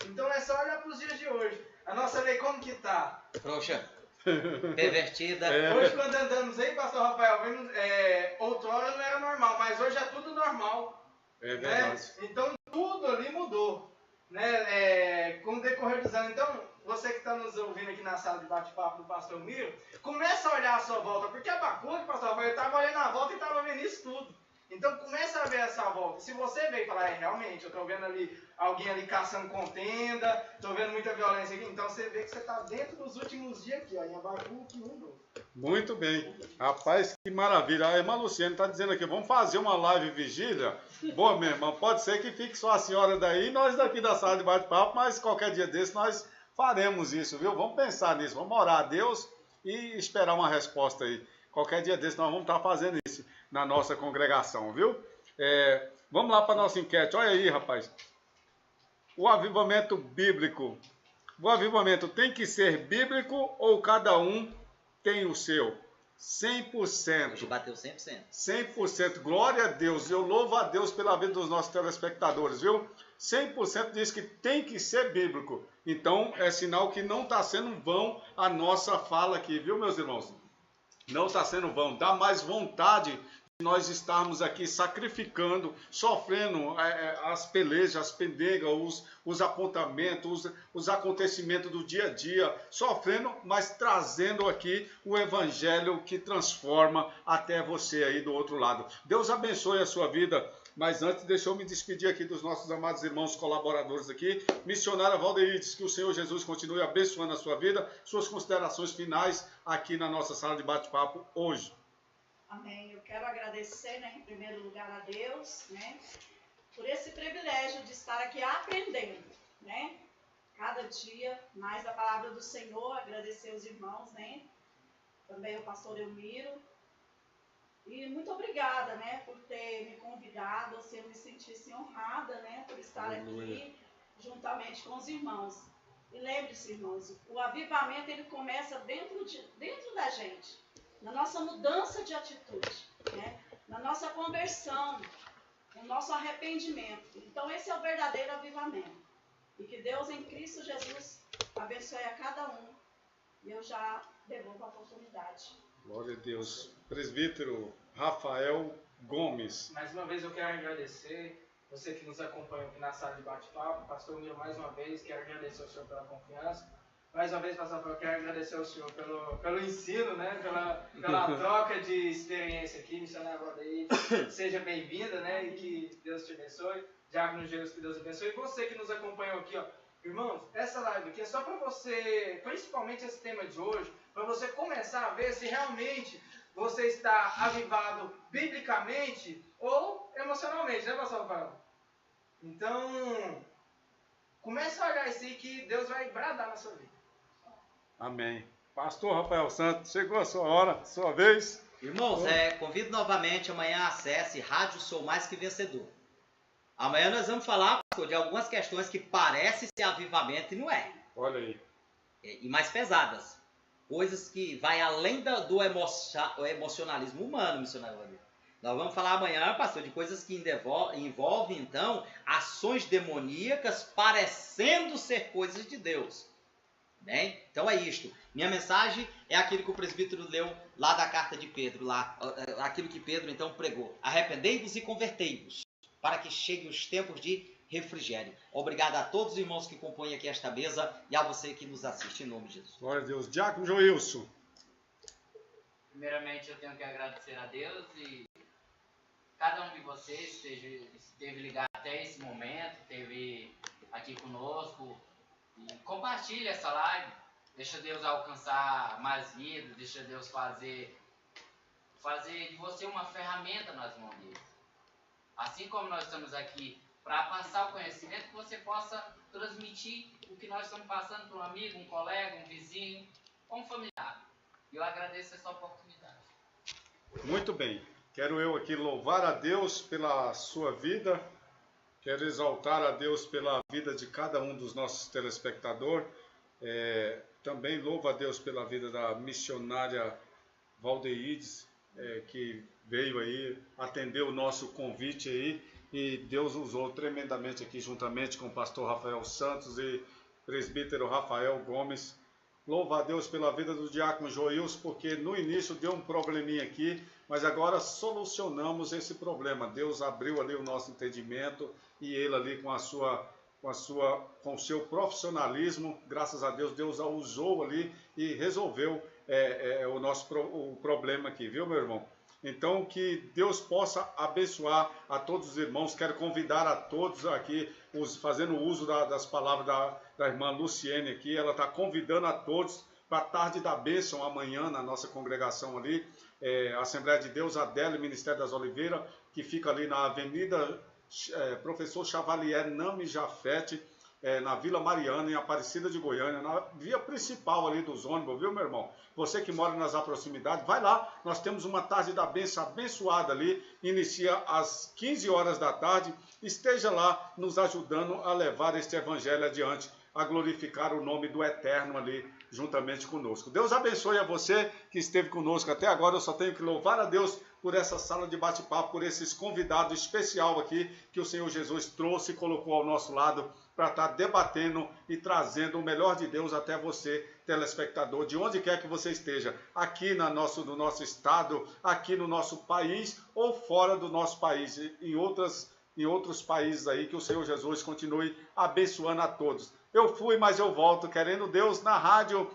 Então é só olhar para os dias de hoje. A nossa lei como que está? Frouxa. Pervertida. Hoje quando andamos aí, pastor Rafael, outrora não era normal, mas hoje é tudo normal. É verdade. Né? Então tudo ali mudou. Né? Com o decorrer dos anos. Então, você que está nos ouvindo aqui na sala de bate-papo do pastor Miro, começa a olhar a sua volta, porque Abacuque, pastor Rafael, estava olhando a volta e estava vendo isso tudo. Então começa a ver essa volta. Se você veio e falar, realmente, eu estou vendo ali alguém ali caçando contenda, estou vendo muita violência aqui, então você vê que você está dentro dos últimos dias aqui, ó, em Abacuque 1:2. Muito bem. Rapaz, que maravilha. A irmã Luciana está dizendo aqui, vamos fazer uma live vigília? Boa, minha irmã, pode ser que fique só a senhora daí, nós daqui da sala de bate-papo, mas qualquer dia desse nós faremos isso, viu? Vamos pensar nisso, vamos orar a Deus e esperar uma resposta aí. Qualquer dia desse nós vamos estar fazendo isso na nossa congregação, viu? Vamos lá para a nossa enquete. Olha aí, rapaz. O avivamento bíblico. O avivamento tem que ser bíblico ou cada um tem o seu? 100%. Hoje bateu 100%. 100%. Glória a Deus. Eu louvo a Deus pela vida dos nossos telespectadores, viu? 100% diz que tem que ser bíblico. Então, é sinal que não está sendo vão a nossa fala aqui, viu, meus irmãos? Não está sendo vão. Dá mais vontade de nós estarmos aqui sacrificando, sofrendo as pelejas, as pendengas, os apontamentos, os acontecimentos do dia a dia, sofrendo, mas trazendo aqui o evangelho que transforma até você aí do outro lado. Deus abençoe a sua vida. Mas antes, deixa eu me despedir aqui dos nossos amados irmãos colaboradores aqui. Missionária Valdeir, diz que o Senhor Jesus continue abençoando a sua vida. Suas considerações finais aqui na nossa sala de bate-papo hoje. Amém. Eu quero agradecer, né, em primeiro lugar a Deus, né, por esse privilégio de estar aqui aprendendo, né, cada dia mais a palavra do Senhor. Agradecer os irmãos, né, também o pastor Elmiro. E muito obrigada, né, por ter me convidado, assim, eu me senti assim, estar aqui juntamente com os irmãos. E lembre-se, irmãos, o avivamento ele começa dentro da gente, na nossa mudança de atitude, né? Na nossa conversão, no nosso arrependimento. Então esse é o verdadeiro avivamento. E que Deus em Cristo Jesus abençoe a cada um. E eu já devolvo a oportunidade. Glória a Deus. Presbítero Rafael Gomes. Mais uma vez eu quero agradecer você que nos acompanha aqui na sala de bate-papo. Pastor Miro, mais uma vez, quero agradecer ao senhor pela confiança. Mais uma vez, pastor Rafael, quero agradecer ao senhor pelo ensino, né? pela troca de experiência aqui, missionário Valdeir. Seja bem-vinda, né? E que Deus te abençoe. Diácono Jesus, que Deus abençoe. E você que nos acompanhou aqui, ó. Irmãos, essa live aqui é só para você, principalmente esse tema de hoje, para você começar a ver se realmente você está avivado biblicamente ou emocionalmente, né, pastor Rafael? Então, comece a olhar isso aí que Deus vai bradar na sua vida. Amém. Pastor Rafael Santos, chegou a sua hora, sua vez. Irmãos, convido novamente amanhã, acesse Rádio Sou Mais Que Vencedor. Amanhã nós vamos falar, pastor, de algumas questões que parecem ser avivamento e não é. Olha aí. E mais pesadas. Coisas que vai além do emocionalismo humano, missionário Valdir. Nós vamos falar amanhã, pastor, de coisas que envolvem, então, ações demoníacas parecendo ser coisas de Deus. Bem, então é isto. Minha mensagem é aquilo que o presbítero leu lá da carta de Pedro, lá, aquilo que Pedro então pregou. Arrependei-vos e convertei-vos, para que cheguem os tempos de refrigério. Obrigado a todos os irmãos que compõem aqui esta mesa e a você que nos assiste, em nome de Jesus. Glória a Deus. Diácono Joilson. Primeiramente, eu tenho que agradecer a Deus e cada um de vocês esteve ligado até esse momento, esteve aqui conosco. E compartilhe essa live. Deixa Deus alcançar mais vidas, deixa Deus fazer de você uma ferramenta nas mãos dele. Assim como nós estamos aqui para passar o conhecimento, que você possa transmitir o que nós estamos passando para um amigo, um colega, um vizinho, ou um familiar. E eu agradeço essa oportunidade. Muito bem. Quero eu aqui louvar a Deus pela sua vida. Quero exaltar a Deus pela vida de cada um dos nossos telespectadores. Também louvo a Deus pela vida da missionária Valdeides, que veio aí, atendeu o nosso convite aí, e Deus usou tremendamente aqui, juntamente com o pastor Rafael Santos e presbítero Rafael Gomes. Louvo a Deus pela vida do diácono Joilson, porque no início deu um probleminha aqui, mas agora solucionamos esse problema. Deus abriu ali o nosso entendimento e ele ali com o seu profissionalismo, graças a Deus, Deus a usou ali e resolveu o problema aqui, viu, meu irmão? Então, que Deus possa abençoar a todos os irmãos. Quero convidar a todos aqui, fazendo uso das palavras da irmã Luciene aqui. Ela está convidando a todos para a tarde da bênção amanhã na nossa congregação ali. Assembleia de Deus, Adélia, Ministério das Oliveiras, que fica ali na Avenida Professor Chavalier Nami Jafete, na Vila Mariana, em Aparecida de Goiânia, na via principal ali dos ônibus, viu, meu irmão? Você que mora nas proximidades, vai lá, nós temos uma tarde da bênção abençoada ali, inicia às 15 horas da tarde, esteja lá nos ajudando a levar este evangelho adiante, a glorificar o nome do Eterno ali, juntamente conosco. Deus abençoe a você que esteve conosco até agora. Eu só tenho que louvar a Deus por essa sala de bate-papo, por esses convidados especial aqui que o Senhor Jesus trouxe e colocou ao nosso lado para estar debatendo e trazendo o melhor de Deus até você, telespectador, de onde quer que você esteja, aqui no nosso estado, aqui no nosso país ou fora do nosso país, em outros países aí, que o Senhor Jesus continue abençoando a todos. Eu fui, mas eu volto, querendo Deus, na rádio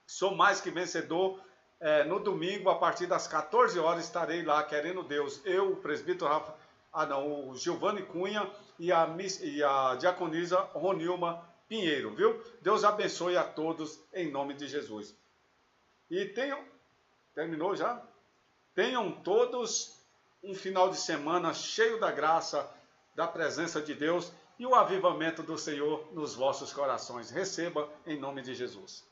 Sou Mais Que Vencedor. No domingo, a partir das 14 horas, estarei lá, querendo Deus. Eu, o presbítero o Giovanni Cunha e a diaconisa Ronilma Pinheiro, viu? Deus abençoe a todos, em nome de Jesus. E terminou já? Tenham todos um final de semana cheio da graça, da presença de Deus e o avivamento do Senhor nos vossos corações. Receba em nome de Jesus.